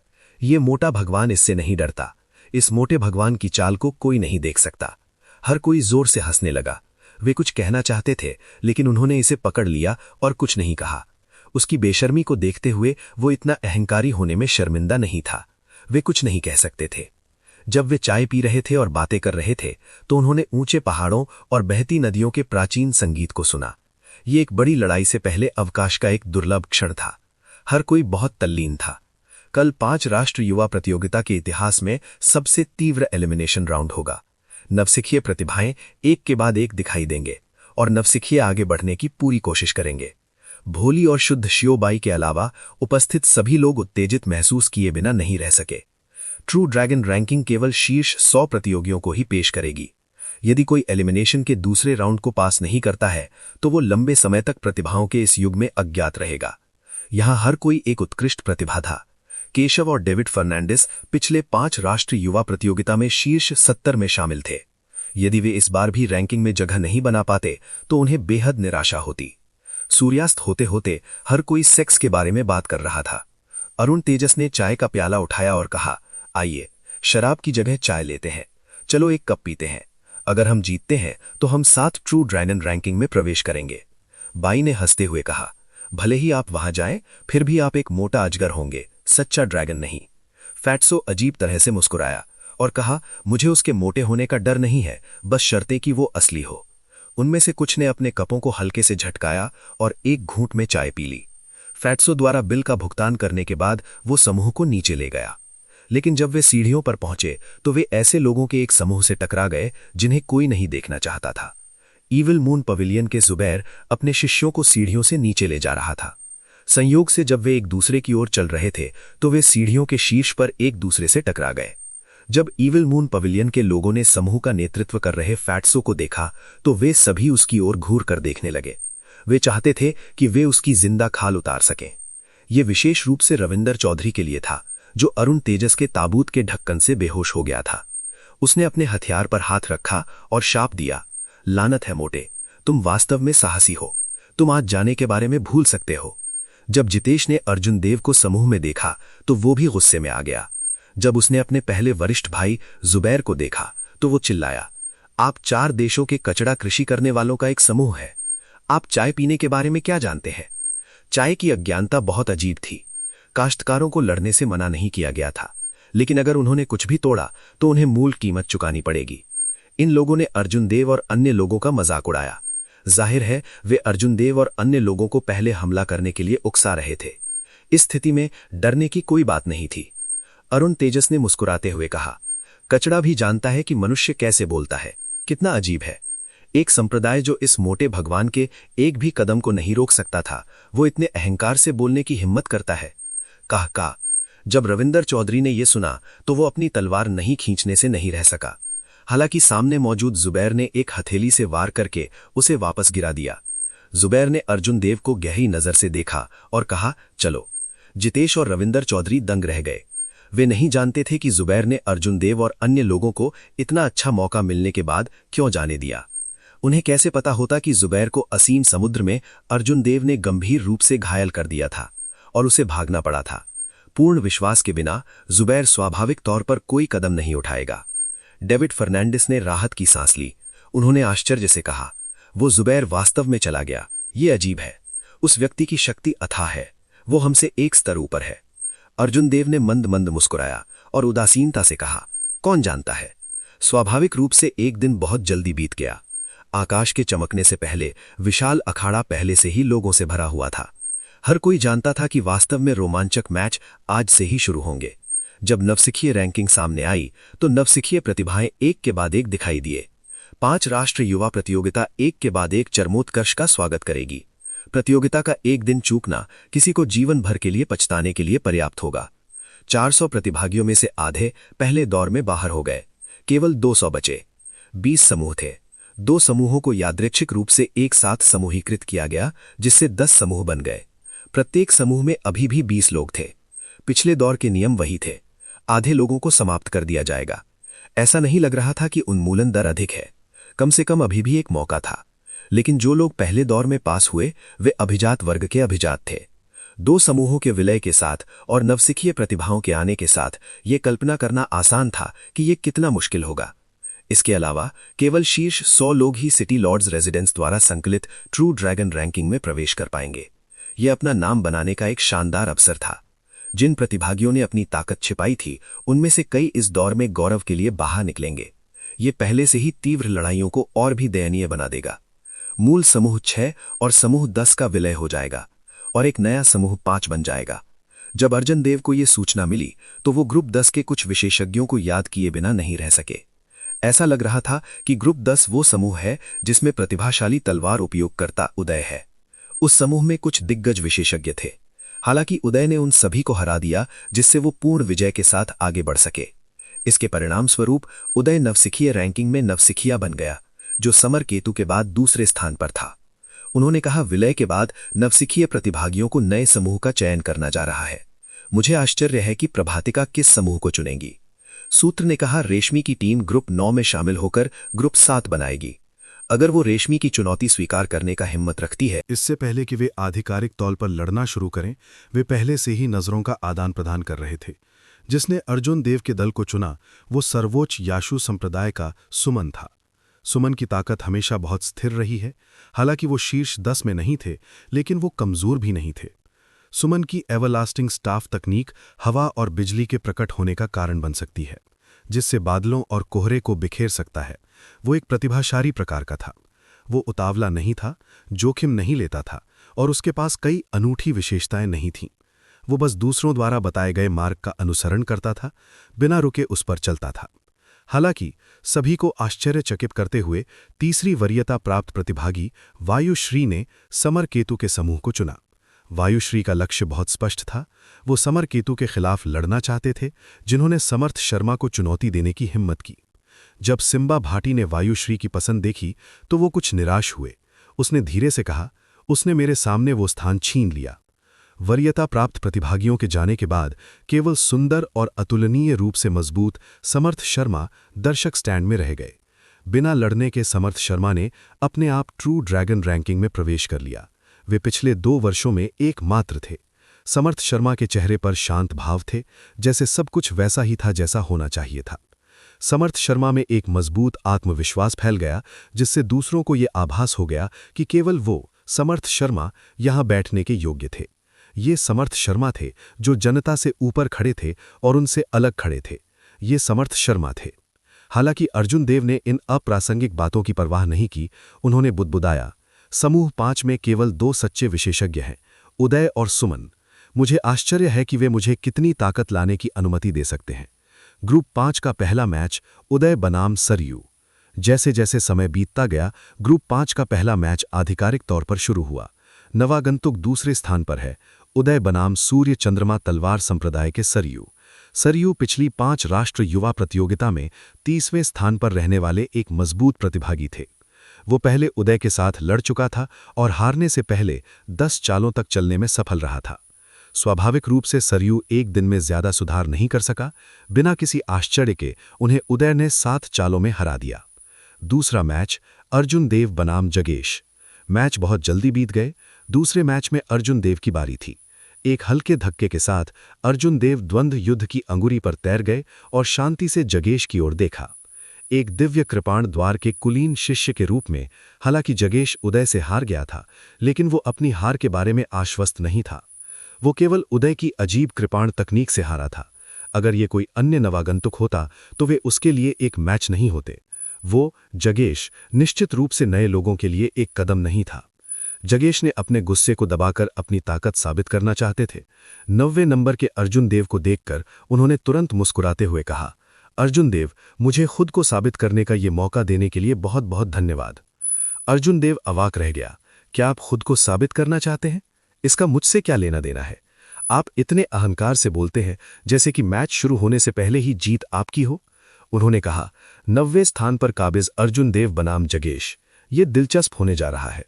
ये मोटा भगवान इससे नहीं डरता। इस मोटे भगवान की चाल को कोई नहीं देख सकता। हर कोई जोर से हंसने लगा। वे कुछ कहना चाहते थे, लेकिन उन्होंने इसे पकड़ लिया और कुछ नहीं कहा। उसकी बेशर्मी को देखते हुए वो इतना अहंकारी होने में शर्मिंदा नहीं था। वे कुछ नहीं कह सकते थे। जब वे चाय पी रहे थे और बातें कर रहे थे तो उन्होंने ऊंचे पहाड़ों और बहती नदियों के प्राचीन संगीत को सुना। ये एक बड़ी लड़ाई से पहले अवकाश का एक दुर्लभ क्षण था। हर कोई बहुत तल्लीन था। कल 5 राष्ट्र युवा प्रतियोगिता के इतिहास में सबसे तीव्र एलिमिनेशन राउंड होगा। नवसिखिए प्रतिभाएं एक के बाद एक दिखाई देंगे और नवसिखिए आगे बढ़ने की पूरी कोशिश करेंगे। भोली और शुद्ध शियोबाई के अलावा उपस्थित सभी लोग उत्तेजित महसूस किए बिना नहीं रह सके। ट्रू ड्रैगन रैंकिंग केवल शीर्ष 100 प्रतियोगियों को ही पेश करेगी। यदि कोई एलिमिनेशन के दूसरे राउंड को पास नहीं करता है तो वो लंबे समय तक प्रतिभाओं के इस युग में अज्ञात रहेगा। यहां हर कोई एक उत्कृष्ट प्रतिभा था। केशव और डेविड फर्नांडिस पिछले 5 राष्ट्रीय युवा प्रतियोगिता में शीर्ष 70 में शामिल थे। यदि वे इस बार भी रैंकिंग में जगह नहीं बना पाते तो उन्हें बेहद निराशा होती। सूर्यास्त होते होते हर कोई सेक्स के बारे में बात कर रहा था। अरुण तेजस ने चाय का प्याला उठाया और कहा, आइए शराब की जगह चाय लेते हैं। चलो एक कप पीते हैं। अगर हम जीतते हैं तो हम 7 ट्रू ड्रैगन रैंकिंग में प्रवेश करेंगे। बाई ने हंसते हुए कहा, भले ही आप वहां जाएं, फिर भी आप एक मोटा अजगर होंगे, सच्चा ड्रैगन नहीं। फैट्सो अजीब तरह से मुस्कुराया और कहा, मुझे उसके मोटे होने का डर नहीं है, बस शर्तें कि वो असली हो। उनमें से कुछ ने अपने कपों को हल्के से झटकाया और एक घूंट में चाय पी ली। फैट्सो द्वारा बिल का भुगतान करने के बाद वो समूह को नीचे ले गया। लेकिन जब वे सीढ़ियों पर पहुंचे तो वे ऐसे लोगों के एक समूह से टकरा गए जिन्हें कोई नहीं देखना चाहता था। ईविल मून पवेलियन के जुबैर अपने शिष्यों को सीढ़ियों से नीचे ले जा रहा था। संयोग से जब वे एक दूसरे की ओर चल रहे थे तो वे सीढ़ियों के शीर्ष पर एक दूसरे से टकरा गए। जब ईविल मून पवेलियन के लोगों ने समूह का नेतृत्व कर रहे फैट्सो को देखा तो वे सभी उसकी ओर घूर कर देखने लगे। वे चाहते थे कि वे उसकी जिंदा खाल उतार सकें। ये विशेष रूप से रविंदर चौधरी के लिए था, जो अरुण तेजस के ताबूत के ढक्कन से बेहोश हो गया था। उसने अपने हथियार पर हाथ रखा और शाप दिया, लानत है मोटे, तुम वास्तव में साहसी हो। तुम आज जाने के बारे में भूल सकते हो। जब जितेश ने अर्जुन देव को समूह में देखा तो वो भी गुस्से में आ गया। जब उसने अपने पहले वरिष्ठ भाई जुबैर को देखा तो वो चिल्लाया, आप 4 देशों के कचड़ा कृषि करने वालों का एक समूह है। आप चाय पीने के बारे में क्या जानते हैं? चाय की अज्ञानता बहुत अजीब थी। काश्तकारों को लड़ने से मना नहीं किया गया था, लेकिन अगर उन्होंने कुछ भी तोड़ा तो उन्हें मूल कीमत चुकानी पड़ेगी। इन लोगों ने अर्जुन देव और अन्य लोगों का मजाक उड़ाया। जाहिर है वे अर्जुन देव और अन्य लोगों को पहले हमला करने के लिए उकसा रहे थे। इस स्थिति में डरने की कोई बात नहीं थी। अरुण तेजस ने मुस्कुराते हुए कहा, कचड़ा भी जानता है कि मनुष्य कैसे बोलता है। कितना अजीब है। एक संप्रदाय जो इस मोटे भगवान के एक भी कदम को नहीं रोक सकता था, वो इतने अहंकार से बोलने की हिम्मत करता है। कहा। जब रविंदर चौधरी ने यह सुना तो वो अपनी तलवार नहीं खींचने से नहीं रह सका। हालांकि सामने मौजूद जुबैर ने एक हथेली से वार करके उसे वापस गिरा दिया। जुबैर ने अर्जुन देव को गहरी नजर से देखा और कहा, चलो। जितेश और रविंदर चौधरी दंग रह गए। वे नहीं जानते थे कि जुबैर ने अर्जुन देव और अन्य लोगों को इतना अच्छा मौका मिलने के बाद क्यों जाने दिया। उन्हें कैसे पता होता कि जुबैर को असीम समुद्र में अर्जुन देव ने गंभीर रूप से घायल कर दिया था और उसे भागना पड़ा था। पूर्ण विश्वास के बिना जुबैर स्वाभाविक तौर पर कोई कदम नहीं उठाएगा। डेविड फर्नांडिस ने राहत की सांस ली। उन्होंने आश्चर्य से कहा, वो जुबैर वास्तव में चला गया। ये अजीब है। उस व्यक्ति की शक्ति अथाह है। वो हमसे एक स्तर ऊपर है। अर्जुन देव ने मंद मंद मुस्कुराया और उदासीनता से कहा, कौन जानता है। स्वाभाविक रूप से एक दिन बहुत जल्दी बीत गया। आकाश के चमकने से पहले विशाल अखाड़ा पहले से ही लोगों से भरा हुआ था। हर कोई जानता था कि वास्तव में रोमांचक मैच आज से ही शुरू होंगे। जब नवसिखिए रैंकिंग सामने आई तो नवसिखिए प्रतिभाएं एक के बाद एक दिखाई दिए। 5 राष्ट्र युवा प्रतियोगिता एक के बाद एक चरमोत्कर्ष का स्वागत करेगी। प्रतियोगिता का एक दिन चूकना किसी को जीवन भर के लिए पछताने के लिए पर्याप्त होगा। 400 प्रतिभागियों में से आधे पहले दौर में बाहर हो गए, केवल 200 बचे। 20 समूह थे। 2 समूहों को यादृच्छिक रूप से एक साथ समूहीकृत किया गया, जिससे 10 समूह बन गए। प्रत्येक समूह में अभी भी 20 लोग थे। पिछले दौर के नियम वही थे, आधे लोगों को समाप्त कर दिया जाएगा। ऐसा नहीं लग रहा था कि उन्मूलन दर अधिक है, कम से कम अभी भी एक मौका था। लेकिन जो लोग पहले दौर में पास हुए वे अभिजात वर्ग के अभिजात थे। 2 समूहों के विलय के साथ और नवसिखीय प्रतिभाओं के आने के साथ ये कल्पना करना आसान था कि ये कितना मुश्किल होगा। इसके अलावा केवल शीर्ष 100 लोग ही सिटी लॉर्ड्स रेजिडेंस द्वारा संकलित ट्रू ड्रैगन रैंकिंग में प्रवेश कर पाएंगे। ये अपना नाम बनाने का एक शानदार अवसर था। जिन प्रतिभागियों ने अपनी ताकत छिपाई थी, उनमें से कई इस दौर में गौरव के लिए बाहर निकलेंगे। ये पहले से ही तीव्र लड़ाइयों को और भी दयनीय बना देगा। मूल समूह 6 और समूह 10 का विलय हो जाएगा और एक नया समूह 5 बन जाएगा। जब अर्जुन देव को ये सूचना मिली तो वो ग्रुप 10 के कुछ विशेषज्ञों को याद किए बिना नहीं रह सके। ऐसा लग रहा था कि ग्रुप 10 वो समूह है जिसमें प्रतिभाशाली तलवार उपयोगकर्ता उदय है। उस समूह में कुछ दिग्गज विशेषज्ञ थे। हालांकि उदय ने उन सभी को हरा दिया, जिससे वो पूर्ण विजय के साथ आगे बढ़ सके। इसके परिणाम स्वरूप उदय नवसिखीय रैंकिंग में नवसिखिया बन गया, जो समर केतु के बाद दूसरे स्थान पर था। उन्होंने कहा, विलय के बाद नवसिखीय प्रतिभागियों को नए समूह का चयन करना जा रहा है। मुझे आश्चर्य है कि प्रभातिका किस समूह को चुनेंगी। सूत्र ने कहा, रेशमी की टीम ग्रुप 9 में शामिल होकर ग्रुप 7 बनाएगी। अगर वो रेशमी की चुनौती स्वीकार करने का हिम्मत रखती है। इससे पहले कि वे आधिकारिक तौर पर लड़ना शुरू करें, वे पहले से ही नजरों का आदान प्रदान कर रहे थे। जिसने अर्जुन देव के दल को चुना वो सर्वोच्च याशु संप्रदाय का सुमन था। सुमन की ताकत हमेशा बहुत स्थिर रही है। हालांकि वो शीर्ष 10 में नहीं थे, लेकिन वो कमजोर भी नहीं थे। सुमन की एवरलास्टिंग स्टाफ तकनीक हवा और बिजली के प्रकट होने का कारण बन सकती है, जिससे बादलों और कोहरे को बिखेर सकता है। वो एक प्रतिभाशाली प्रकार का था। वो उतावला नहीं था, जोखिम नहीं लेता था और उसके पास कई अनूठी विशेषताएं नहीं थीं। वो बस दूसरों द्वारा बताए गए मार्ग का अनुसरण करता था, बिना रुके उस पर चलता था। हालांकि सभी को आश्चर्यचकित करते हुए तीसरी वरीयता प्राप्त प्रतिभागी वायुश्री ने समर केतु के समूह को चुना। वायुश्री का लक्ष्य बहुत स्पष्ट था। वो समर केतु के खिलाफ लड़ना चाहते थे, जिन्होंने समर्थ शर्मा को चुनौती देने की हिम्मत की। जब सिम्बा भाटी ने वायुश्री की पसंद देखी तो वो कुछ निराश हुए। उसने धीरे से कहा, उसने मेरे सामने वो स्थान छीन लिया। वरीयता प्राप्त प्रतिभागियों के जाने के बाद केवल सुंदर और अतुलनीय रूप से मजबूत समर्थ शर्मा दर्शक स्टैंड में रह गए। बिना लड़ने के समर्थ शर्मा ने अपने आप ट्रू ड्रैगन रैंकिंग में प्रवेश कर लिया। वे पिछले 2 वर्षों में एकमात्र थे। समर्थ शर्मा के चेहरे पर शांत भाव थे, जैसे सब कुछ वैसा ही था जैसा होना चाहिए था। समर्थ शर्मा में एक मजबूत आत्मविश्वास फैल गया, जिससे दूसरों को ये आभास हो गया कि केवल वो समर्थ शर्मा यहां बैठने के योग्य थे। ये समर्थ शर्मा थे जो जनता से ऊपर खड़े थे और उनसे अलग खड़े थे। ये समर्थ शर्मा थे। हालांकि अर्जुन देव ने इन अप्रासंगिक बातों की परवाह नहीं की। उन्होंने बुदबुदाया, समूह 5 में केवल 2 सच्चे विशेषज्ञ हैं, उदय और सुमन। मुझे आश्चर्य है कि वे मुझे कितनी ताकत लाने की अनुमति दे सकते हैं। ग्रुप 5 का पहला मैच उदय बनाम सरयू। जैसे जैसे समय बीतता गया, ग्रुप 5 का पहला मैच आधिकारिक तौर पर शुरू हुआ। नवागंतुक दूसरे स्थान पर है, उदय बनाम सूर्य चंद्रमा तलवार संप्रदाय के सरयू। सरयू पिछली 5 राष्ट्र युवा प्रतियोगिता में 30वें स्थान पर रहने वाले एक मजबूत प्रतिभागी थे। वो पहले उदय के साथ लड़ चुका था और हारने से पहले 10 चालों तक चलने में सफल रहा था। स्वाभाविक रूप से सरयू एक दिन में ज्यादा सुधार नहीं कर सका। बिना किसी आश्चर्य के उन्हें उदय ने 7 चालों में हरा दिया। दूसरा मैच अर्जुन देव बनाम जगेश। मैच बहुत जल्दी बीत गए। दूसरे मैच में अर्जुन देव की बारी थी। एक हल्के धक्के के साथ अर्जुन देव द्वंद्व युद्ध की अंगुरी पर तैर गए और शांति से जगेश की ओर देखा। एक दिव्य कृपाण द्वार के कुलीन शिष्य के रूप में। हालांकि जगेश उदय से हार गया था, लेकिन वो अपनी हार के बारे में आश्वस्त नहीं था। वो केवल उदय की अजीब कृपाण तकनीक से हारा था। अगर ये कोई अन्य नवागंतुक होता तो वे उसके लिए एक मैच नहीं होते। वो जगेश निश्चित रूप से नए लोगों के लिए एक कदम नहीं था। जगेश ने अपने गुस्से को दबाकर अपनी ताकत साबित करना चाहते थे। 90वें नंबर के अर्जुन देव को देखकर उन्होंने तुरंत मुस्कुराते हुए कहा, अर्जुन देव, मुझे खुद को साबित करने का ये मौका देने के लिए बहुत बहुत धन्यवाद। अर्जुन देव अवाक रह गया। क्या आप खुद को साबित करना चाहते हैं? इसका मुझसे क्या लेना देना है? आप इतने अहंकार से बोलते हैं जैसे कि मैच शुरू होने से पहले ही जीत आपकी हो। उन्होंने कहा, 90वें स्थान पर काबिज अर्जुन देव बनाम जगेश। ये दिलचस्प होने जा रहा है।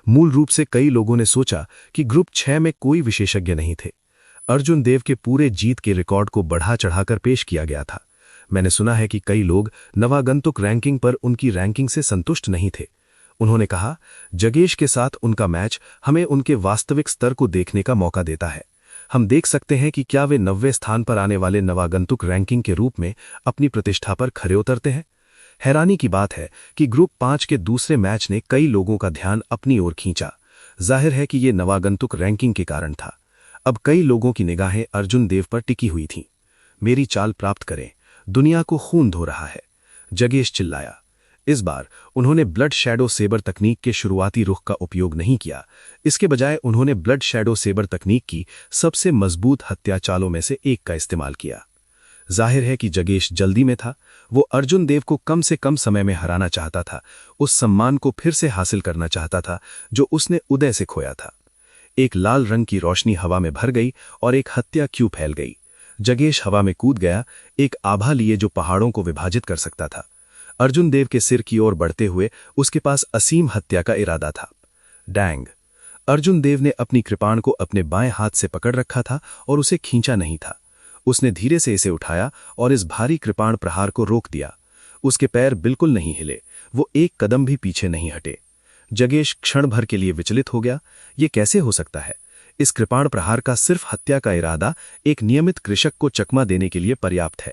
मूल रूप से कई लोगों ने सोचा कि ग्रुप 6 में कोई विशेषज्ञ नहीं थे। अर्जुन देव के पूरे जीत के रिकॉर्ड को बढ़ा चढ़ाकर पेश किया गया था। मैंने सुना है कि कई लोग नवागंतुक रैंकिंग पर उनकी रैंकिंग से संतुष्ट नहीं थे। उन्होंने कहा, जगेश के साथ उनका मैच हमें उनके वास्तविक स्तर को देखने का मौका देता है। हम देख सकते हैं कि क्या वे 90वें स्थान पर आने वाले नवागंतुक रैंकिंग के रूप में अपनी प्रतिष्ठा पर खरे उतरते हैं। हैरानी की बात है कि ग्रुप 5 के दूसरे मैच ने कई लोगों का ध्यान अपनी ओर खींचा। जाहिर है कि ये नवागंतुक रैंकिंग के कारण था। अब कई लोगों की निगाहें अर्जुन देव पर टिकी हुई थीं। मेरी चाल प्राप्त करें, दुनिया को खून धो रहा है, जगेश चिल्लाया। इस बार उन्होंने ब्लड शैडो सेबर तकनीक के शुरुआती रुख का उपयोग नहीं किया। इसके बजाय उन्होंने ब्लड शैडो सेबर तकनीक की सबसे मजबूत हत्या चालों में से एक का इस्तेमाल किया। जाहिर है कि जगेश जल्दी में था। वो अर्जुन देव को कम से कम समय में हराना चाहता था, उस सम्मान को फिर से हासिल करना चाहता था जो उसने उदय से खोया था। एक लाल रंग की रोशनी हवा में भर गई और एक हत्या क्यों फैल गई। जगेश हवा में कूद गया, एक आभा लिए जो पहाड़ों को विभाजित कर सकता था। अर्जुन देव के सिर की ओर बढ़ते हुए उसके पास असीम हत्या का इरादा था। डैंग! अर्जुन देव ने अपनी कृपाण को अपने बाएं हाथ से पकड़ रखा था और उसे खींचा नहीं था। उसने धीरे से इसे उठाया और इस भारी कृपाण प्रहार को रोक दिया। उसके पैर बिल्कुल नहीं हिले, वो एक कदम भी पीछे नहीं हटे। जगेश क्षण भर के लिए विचलित हो गया। ये कैसे हो सकता है? इस कृपाण प्रहार का सिर्फ हत्या का इरादा एक नियमित कृषक को चकमा देने के लिए पर्याप्त है।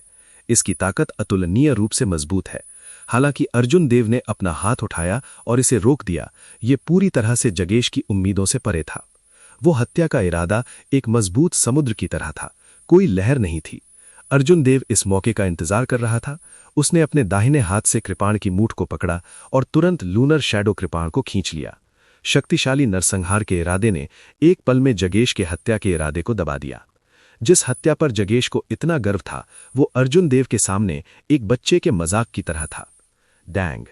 इसकी ताकत अतुलनीय रूप से मजबूत है। हालांकि अर्जुन देव ने अपना हाथ उठाया और इसे रोक दिया, ये पूरी तरह से जगेश की उम्मीदों से परे था। वो हत्या का इरादा एक मजबूत समुद्र की तरह था, कोई लहर नहीं थी। अर्जुन देव इस मौके का इंतजार कर रहा था। उसने अपने दाहिने हाथ से कृपाण की मूठ को पकड़ा और तुरंत लूनर शैडो कृपाण को खींच लिया। शक्तिशाली नरसंहार के इरादे ने एक पल में जगेश के हत्या के इरादे को दबा दिया। जिस हत्या पर जगेश को इतना गर्व था, वो अर्जुन देव के सामने एक बच्चे के मजाक की तरह था। डैंग!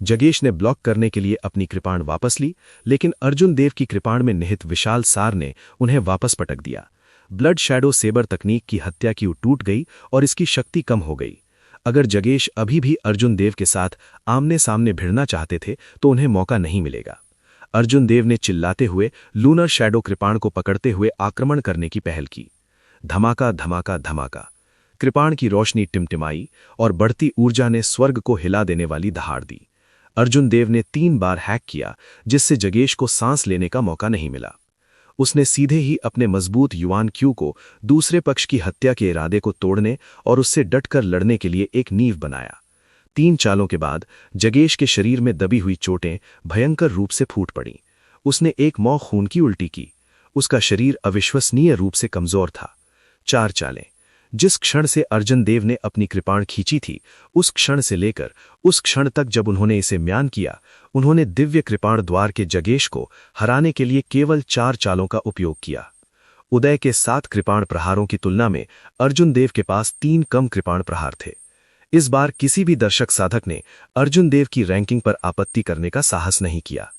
जगेश ने ब्लॉक करने के लिए अपनी कृपाण वापस ली, लेकिन अर्जुन देव की कृपाण में निहित विशाल सार ने उन्हें वापस पटक दिया। ब्लड शैडो सेबर तकनीक की हत्या की टूट गई और इसकी शक्ति कम हो गई। अगर जगेश अभी भी अर्जुन देव के साथ आमने सामने भिड़ना चाहते थे तो उन्हें मौका नहीं मिलेगा। अर्जुन देव ने चिल्लाते हुए लूनर शैडो कृपाण को पकड़ते हुए आक्रमण करने की पहल की। धमाका धमाका धमाका! कृपाण की रोशनी टिमटिमाई और बढ़ती ऊर्जा ने स्वर्ग को हिला देने वाली दहाड़ दी। अर्जुन देव ने 3 बार हैक किया, जिससे जगेश को सांस लेने का मौका नहीं मिला। उसने सीधे ही अपने मजबूत युआन क्यू को दूसरे पक्ष की हत्या के इरादे को तोड़ने और उससे डटकर लड़ने के लिए एक नींव बनाया। 3 चालों के बाद जगेश के शरीर में दबी हुई चोटें भयंकर रूप से फूट पड़ीं। उसने एक मौ खून की उल्टी की। उसका शरीर अविश्वसनीय रूप से कमजोर था। 4 चालें! जिस क्षण से अर्जुन देव ने अपनी कृपाण खींची थी, उस क्षण से लेकर उस क्षण तक जब उन्होंने इसे म्यान किया, उन्होंने दिव्य कृपाण द्वार के जगेश को हराने के लिए केवल 4 चालों का उपयोग किया। उदय के 7 कृपाण प्रहारों की तुलना में अर्जुन देव के पास 3 कम कृपाण प्रहार थे। इस बार किसी भी दर्शक साधक ने अर्जुन देव की रैंकिंग पर आपत्ति करने का साहस नहीं किया।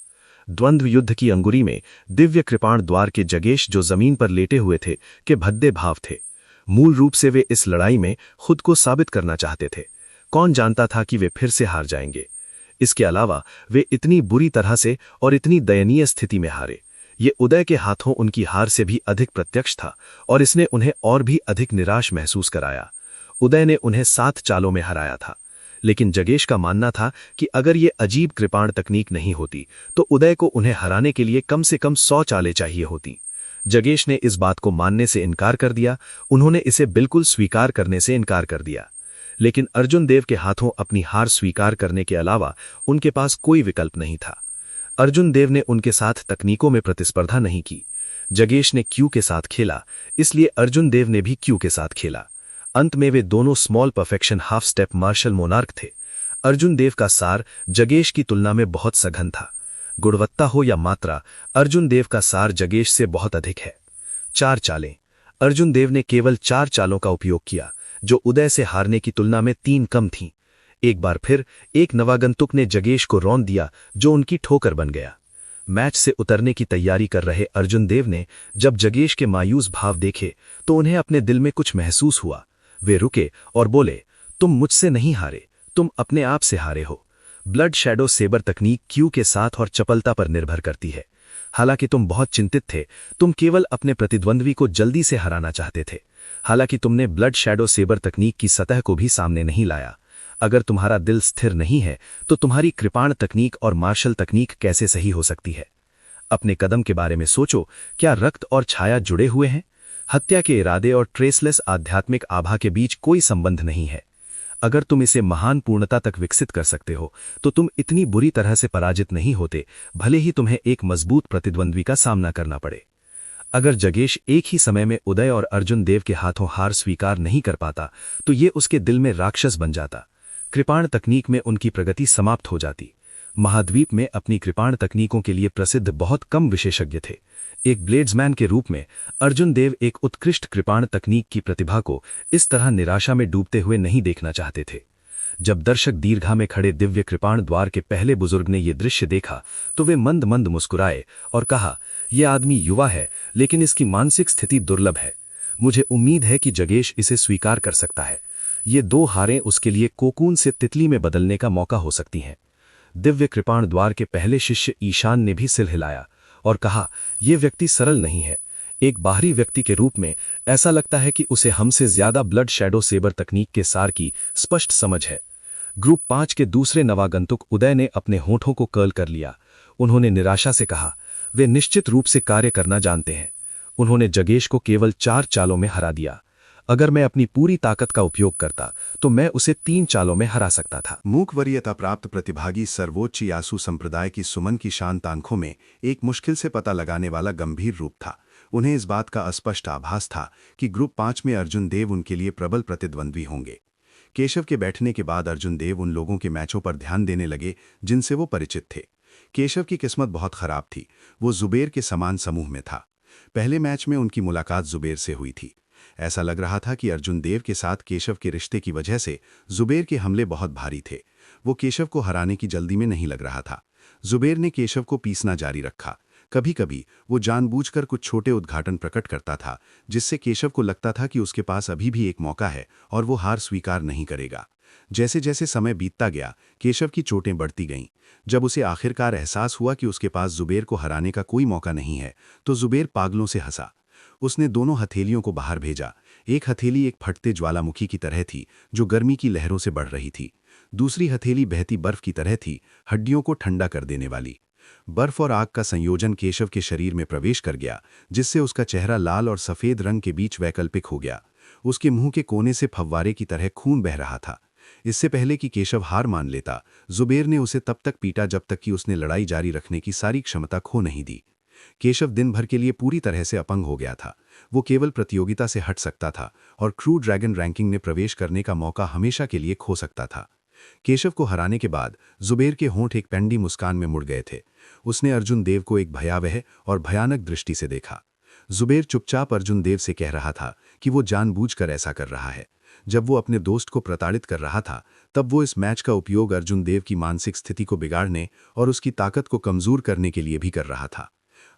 द्वंद्व युद्ध की अंगुरी में दिव्य कृपाण द्वार के जगेश, जो जमीन पर लेटे हुए थे, के भद्दे भाव थे। मूल रूप से वे इस लड़ाई में खुद को साबित करना चाहते थे। कौन जानता था कि वे फिर से हार जाएंगे। इसके अलावा वे इतनी बुरी तरह से और इतनी दयनीय स्थिति में हारे। ये उदय के हाथों उनकी हार से भी अधिक प्रत्यक्ष था और इसने उन्हें और भी अधिक निराश महसूस कराया। उदय ने उन्हें 7 चालों में हराया था, लेकिन जगेश का मानना था कि अगर ये अजीब कृपाण तकनीक नहीं होती तो उदय को उन्हें हराने के लिए कम से कम 100 चालें चाहिए होती। जगेश ने इस बात को मानने से इनकार कर दिया। उन्होंने इसे बिल्कुल स्वीकार करने से इनकार कर दिया। लेकिन अर्जुन देव के हाथों अपनी हार स्वीकार करने के अलावा उनके पास कोई विकल्प नहीं था। अर्जुन देव ने उनके साथ तकनीकों में प्रतिस्पर्धा नहीं की। जगेश ने क्यू के साथ खेला, इसलिए अर्जुन देव ने भी क्यू के साथ खेला। अंत में वे दोनों small perfection half step martial monarch थे। अर्जुन देव का सार जगेश की तुलना में बहुत सघन था। गुणवत्ता हो या मात्रा, अर्जुन देव का सार जगेश से बहुत अधिक है। 4 चालें! अर्जुन देव ने केवल 4 चालों का उपयोग किया, जो उदय से हारने की तुलना में 3 कम थीं। एक बार फिर एक नवागंतुक ने जगेश को रौंद दिया, जो उनकी ठोकर बन गया। मैच से उतरने की तैयारी कर रहे अर्जुन देव ने जब जगेश के मायूस भाव देखे तो उन्हें अपने दिल में कुछ महसूस हुआ। वे रुके और बोले, तुम मुझसे नहीं हारे, तुम अपने आप से हारे हो। ब्लड शैडो सेबर तकनीक क्यू के साथ और चपलता पर निर्भर करती है। हालांकि तुम बहुत चिंतित थे, तुम केवल अपने प्रतिद्वंद्वी को जल्दी से हराना चाहते थे। हालांकि तुमने ब्लड शैडो सेबर तकनीक की सतह को भी सामने नहीं लाया। अगर तुम्हारा दिल स्थिर नहीं है तो तुम्हारी कृपाण तकनीक और मार्शल तकनीक कैसे सही हो सकती है? अपने कदम के बारे में सोचो, क्या रक्त और छाया जुड़े हुए हैं? हत्या के इरादे और ट्रेसलेस आध्यात्मिक आभा के बीच कोई संबंध नहीं है। अगर तुम इसे महान पूर्णता तक विकसित कर सकते हो तो तुम इतनी बुरी तरह से पराजित नहीं होते, भले ही तुम्हें एक मजबूत प्रतिद्वंद्वी का सामना करना पड़े। अगर जगेश एक ही समय में उदय और अर्जुन देव के हाथों हार स्वीकार नहीं कर पाता तो ये उसके दिल में राक्षस बन जाता। कृपाण तकनीक में उनकी प्रगति समाप्त हो जाती। महाद्वीप में अपनी कृपाण तकनीकों के लिए प्रसिद्ध बहुत कम विशेषज्ञ थे। एक ब्लेड्समैन के रूप में अर्जुन देव एक उत्कृष्ट कृपाण तकनीक की प्रतिभा को इस तरह निराशा में डूबते हुए नहीं देखना चाहते थे। जब दर्शक दीर्घा में खड़े दिव्य कृपाण द्वार के पहले बुजुर्ग ने यह दृश्य देखा तो वे मंद मंद मुस्कुराए और कहा, यह आदमी युवा है लेकिन इसकी मानसिक स्थिति दुर्लभ है। मुझे उम्मीद है कि जगेश इसे स्वीकार कर सकता है। ये 2 हारें उसके लिए कोकून से तितली में बदलने का मौका हो सकती हैं। दिव्य कृपाण द्वार के पहले शिष्य ईशान ने भी सिर हिलाया और कहा, यह व्यक्ति सरल नहीं है। एक बाहरी व्यक्ति के रूप में ऐसा लगता है कि उसे हमसे ज्यादा ब्लड शैडो सेबर तकनीक के सार की स्पष्ट समझ है। ग्रुप 5 के दूसरे नवागंतुक उदय ने अपने होठों को कर्ल कर लिया। उन्होंने निराशा से कहा, वे निश्चित रूप से कार्य करना जानते हैं। उन्होंने जगेश को केवल 4 चालों में हरा दिया। अगर मैं अपनी पूरी ताकत का उपयोग करता तो मैं उसे 3 चालों में हरा सकता था। मूक वरीयता प्राप्त प्रतिभागी सर्वोच्च यासु संप्रदाय की सुमन की शांत आंखों में एक मुश्किल से पता लगाने वाला गंभीर रूप था। उन्हें इस बात का अस्पष्ट आभास था कि ग्रुप 5 में अर्जुन देव उनके लिए प्रबल प्रतिद्वंद्वी होंगे। केशव के बैठने के बाद अर्जुन देव उन लोगों के मैचों पर ध्यान देने लगे जिनसे वो परिचित थे। केशव की किस्मत बहुत खराब थी। वो जुबेर के समान समूह में था। पहले मैच में उनकी मुलाकात जुबेर से हुई थी। ऐसा लग रहा था कि अर्जुन देव के साथ केशव के रिश्ते की वजह से जुबेर के हमले बहुत भारी थे। वो केशव को हराने की जल्दी में नहीं लग रहा था। जुबेर ने केशव को पीसना जारी रखा। कभी कभी वो जानबूझकर कुछ छोटे उद्घाटन प्रकट करता था जिससे केशव को लगता था कि उसके पास अभी भी एक मौका है और वो हार स्वीकार नहीं करेगा। जैसे जैसे समय बीतता गया, केशव की चोटें बढ़ती गईं। जब उसे आखिरकार एहसास हुआ कि उसके पास जुबेर को हराने का कोई मौका नहीं है तो जुबेर पागलों से हंसा। उसने दोनों हथेलियों को बाहर भेजा। एक हथेली एक फटते ज्वालामुखी की तरह थी जो गर्मी की लहरों से बढ़ रही थी। दूसरी हथेली बहती बर्फ की तरह थी, हड्डियों को ठंडा कर देने वाली। बर्फ और आग का संयोजन केशव के शरीर में प्रवेश कर गया, जिससे उसका चेहरा लाल और सफेद रंग के बीच वैकल्पिक हो गया। उसके मुंह के कोने से फव्वारे की तरह खून बह रहा था। इससे पहले कि केशव हार मान लेता, जुबेर ने उसे तब तक पीटा जब तक कि उसने लड़ाई जारी रखने की सारी क्षमता खो नहीं दी। केशव दिन भर के लिए पूरी तरह से अपंग हो गया था। वो केवल प्रतियोगिता से हट सकता था और क्रू ड्रैगन रैंकिंग में प्रवेश करने का मौका हमेशा के लिए खो सकता था। केशव को हराने के बाद जुबेर के होंठ एक पेंडी मुस्कान में मुड़ गए थे। उसने अर्जुन देव को एक भयावह और भयानक दृष्टि से देखा। जुबेर चुपचाप अर्जुन देव से कह रहा था कि वो जानबूझकर ऐसा कर रहा है। जब वो अपने दोस्त को प्रताड़ित कर रहा था तब वो इस मैच का उपयोग अर्जुन देव की मानसिक स्थिति को बिगाड़ने और उसकी ताकत को कमजोर करने के लिए भी कर रहा था।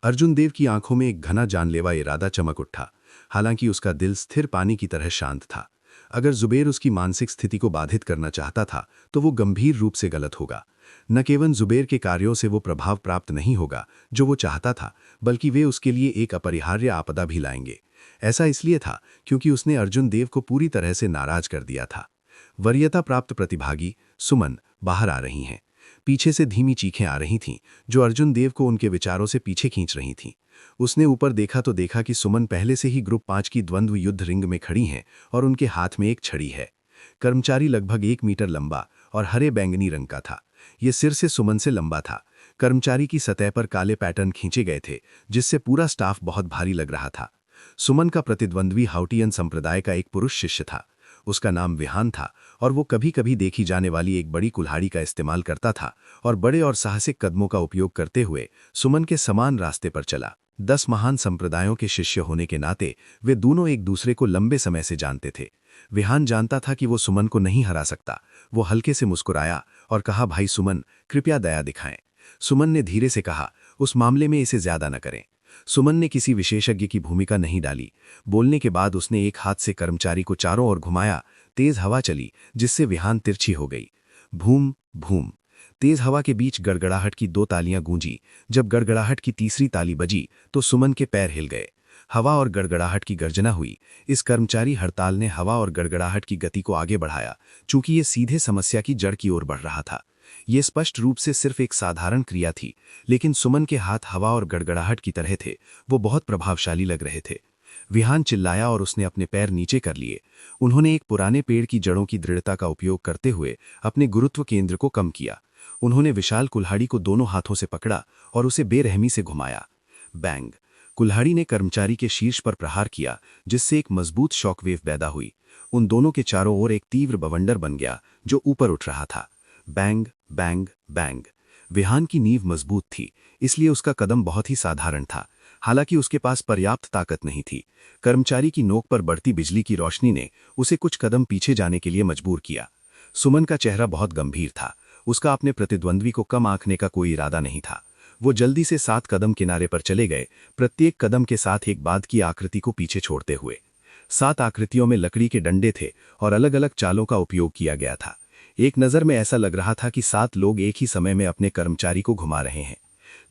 अर्जुन देव की आंखों में एक घना जानलेवा इरादा चमक उठा, हालांकि उसका दिल स्थिर पानी की तरह शांत था। अगर जुबेर उसकी मानसिक स्थिति को बाधित करना चाहता था तो वो गंभीर रूप से गलत होगा। न केवल जुबेर के कार्यों से वो प्रभाव प्राप्त नहीं होगा जो वो चाहता था, बल्कि वे उसके लिए एक अपरिहार्य आपदा भी लाएंगे। ऐसा इसलिए था क्योंकि उसने अर्जुन देव को पूरी तरह से नाराज कर दिया था। वरीयता प्राप्त प्रतिभागी सुमन बाहर आ रही हैं। पीछे से धीमी चीखें आ रही थीं जो अर्जुन देव को उनके विचारों से पीछे खींच रही थीं। उसने ऊपर देखा तो देखा कि सुमन पहले से ही ग्रुप 5 की द्वंद्व युद्ध रिंग में खड़ी हैं और उनके हाथ में एक छड़ी है। कर्मचारी लगभग 1 मीटर लंबा और हरे बैंगनी रंग का था। ये सिर से सुमन से लंबा था। कर्मचारी की सतह पर काले पैटर्न खींचे गए थे जिससे पूरा स्टाफ बहुत भारी लग रहा था। सुमन का प्रतिद्वंद्वी हाउटियन संप्रदाय का एक पुरुष शिष्य था। उसका नाम विहान था और वो कभी कभी देखी जाने वाली एक बड़ी कुल्हाड़ी का इस्तेमाल करता था और बड़े और साहसिक कदमों का उपयोग करते हुए सुमन के समान रास्ते पर चला। 10 महान संप्रदायों के शिष्य होने के नाते वे दोनों एक दूसरे को लंबे समय से जानते थे। विहान जानता था कि वो सुमन को नहीं हरा सकता। वो हल्के से मुस्कुराया और कहा, भाई सुमन, कृपया दया दिखाएं। सुमन ने धीरे से कहा, उस मामले में इसे ज्यादा न करें। सुमन ने किसी विशेषज्ञ की भूमिका नहीं डाली। बोलने के बाद उसने एक हाथ से कर्मचारी को चारों ओर घुमाया। तेज हवा चली, जिससे विहान तिरछी हो गई। भूम भूम। तेज हवा के बीच गड़गड़ाहट की 2 तालियां गूंजी। जब गड़गड़ाहट की तीसरी ताली बजी तो सुमन के पैर हिल गए। हवा और गड़गड़ाहट की गर्जना हुई। इस कर्मचारी हड़ताल ने हवा और गड़गड़ाहट की गति को आगे बढ़ाया, चूंकि ये सीधे समस्या की जड़ की ओर बढ़ रहा था। ये स्पष्ट रूप से सिर्फ एक साधारण क्रिया थी, लेकिन सुमन के हाथ हवा और गड़गड़ाहट की तरह थे। वो बहुत प्रभावशाली लग रहे थे। विहान चिल्लाया और उसने अपने पैर नीचे कर लिए। उन्होंने एक पुराने पेड़ की जड़ों की दृढ़ता का उपयोग करते हुए अपने गुरुत्व केंद्र को कम किया। उन्होंने विशाल कुल्हाड़ी को दोनों हाथों से पकड़ा और उसे बेरहमी से घुमाया। बैंग। कुल्हाड़ी ने कर्मचारी के शीर्ष पर प्रहार किया, जिससे एक मजबूत शॉकवेव पैदा हुई। उन दोनों के चारों ओर एक तीव्र बवंडर बन गया, जो ऊपर उठ रहा था। Bang bang bang. विहान की नींव मजबूत थी, इसलिए उसका कदम बहुत ही साधारण था। हालांकि उसके पास पर्याप्त ताकत नहीं थी। कर्मचारी की नोक पर बढ़ती बिजली की रोशनी ने उसे कुछ कदम पीछे जाने के लिए मजबूर किया। सुमन का चेहरा बहुत गंभीर था। उसका अपने प्रतिद्वंद्वी को कम आंकने का कोई इरादा नहीं था। वो जल्दी से 7 कदम किनारे पर चले गए, प्रत्येक कदम के साथ एक बांध की आकृति को पीछे छोड़ते हुए। 7 आकृतियों में लकड़ी के डंडे थे और अलग अलग चालों का उपयोग किया गया था। एक नज़र में ऐसा लग रहा था कि 7 लोग एक ही समय में अपने कर्मचारी को घुमा रहे हैं।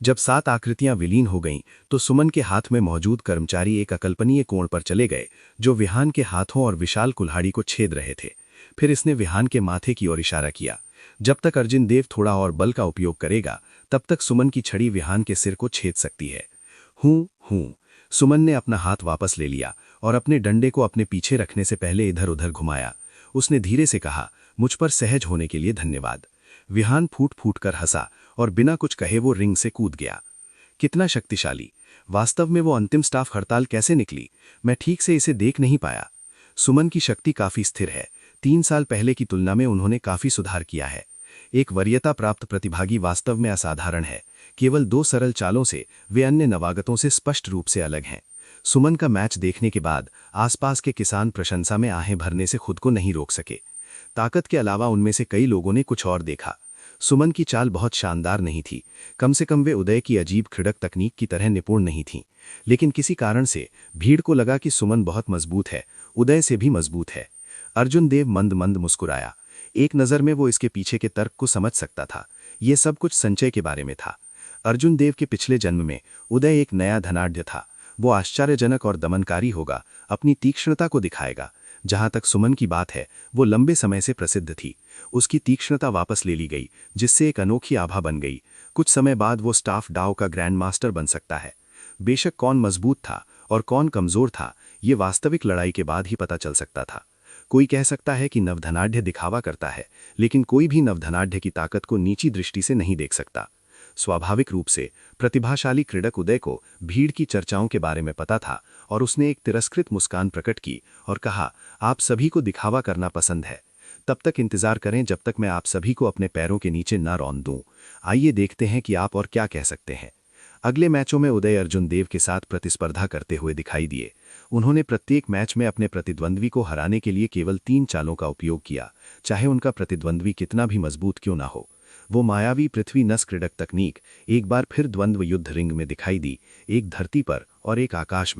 जब 7 आकृतियां विलीन हो गईं, तो सुमन के हाथ में मौजूद कर्मचारी एक अकल्पनीय कोण पर चले गए, जो विहान के हाथों और विशाल कुल्हाड़ी को छेद रहे थे। फिर इसने विहान के माथे की ओर इशारा किया। जब तक अर्जुन देव थोड़ा और बल का उपयोग करेगा, तब तक सुमन की छड़ी विहान के सिर को छेद सकती है। हूं। सुमन ने अपना हाथ वापस ले लिया और अपने डंडे को अपने पीछे रखने से पहले इधर उधर घुमाया। उसने धीरे से कहा, मुझ पर सहज होने के लिए धन्यवाद। विहान फूट फूट कर हंसा और बिना कुछ कहे वो रिंग से कूद गया। कितना शक्तिशाली! वास्तव में वो अंतिम स्टाफ हड़ताल कैसे निकली? मैं ठीक से इसे देख नहीं पाया। सुमन की शक्ति काफी स्थिर है। 3 साल पहले की तुलना में उन्होंने काफी सुधार किया है। एक वरीयता प्राप्त प्रतिभागी वास्तव में असाधारण है। केवल 2 सरल चालों से वे अन्य नवागतों से स्पष्ट रूप से अलग हैं। सुमन का मैच देखने के बाद आसपास के किसान प्रशंसा में आहें भरने से खुद को नहीं रोक सके। ताकत के अलावा उनमें से कई लोगों ने कुछ और देखा। सुमन की चाल बहुत शानदार नहीं थी। कम से कम वे उदय की अजीब खिड़क तकनीक की तरह निपुण नहीं थीं। लेकिन किसी कारण से भीड़ को लगा कि सुमन बहुत मजबूत है, उदय से भी मजबूत है। अर्जुन देव मंद मंद मुस्कुराया। एक नज़र में वो इसके पीछे के तर्क को समझ सकता था। ये सब कुछ संचय के बारे में था। अर्जुन देव के पिछले जन्म में उदय एक नया धनाढ्य था। वो आश्चर्यजनक और दमनकारी होगा, अपनी तीक्ष्णता को दिखाएगा। जहां तक सुमन की बात है, वो लंबे समय से प्रसिद्ध थी। उसकी तीक्ष्णता वापस ले ली गई, जिससे एक अनोखी आभा बन गई। कुछ समय बाद वो स्टाफ डाओ का ग्रैंड मास्टर बन सकता है। बेशक कौन मजबूत था और कौन कमजोर था, ये वास्तविक लड़ाई के बाद ही पता चल सकता था। कोई कह सकता है कि नवधनाढ्य दिखावा करता है, लेकिन कोई भी नवधनाढ्य की ताकत को नीची दृष्टि से नहीं देख सकता। स्वाभाविक रूप से प्रतिभाशाली क्रीडक उदय को भीड़ की चर्चाओं के बारे में पता था और उसने एक तिरस्कृत मुस्कान प्रकट की और कहा, आप सभी को दिखावा करना पसंद है। तब तक इंतजार करें जब तक मैं आप सभी को अपने पैरों के नीचे न रौंद दूं। आइए देखते हैं कि आप और क्या कह सकते हैं। अगले मैचों में उदय अर्जुन देव के साथ प्रतिस्पर्धा करते हुए दिखाई दिए। उन्होंने प्रत्येक मैच में अपने प्रतिद्वंद्वी को हराने के लिए केवल 3 चालों का उपयोग किया, चाहे उनका प्रतिद्वंद्वी कितना भी मजबूत क्यों ना हो। वो मायावी पृथ्वी नस क्रीडक तकनीक एक बार फिर द्वंद्व युद्ध रिंग में दिखाई दी, एक धरती पर और एक आकाश में।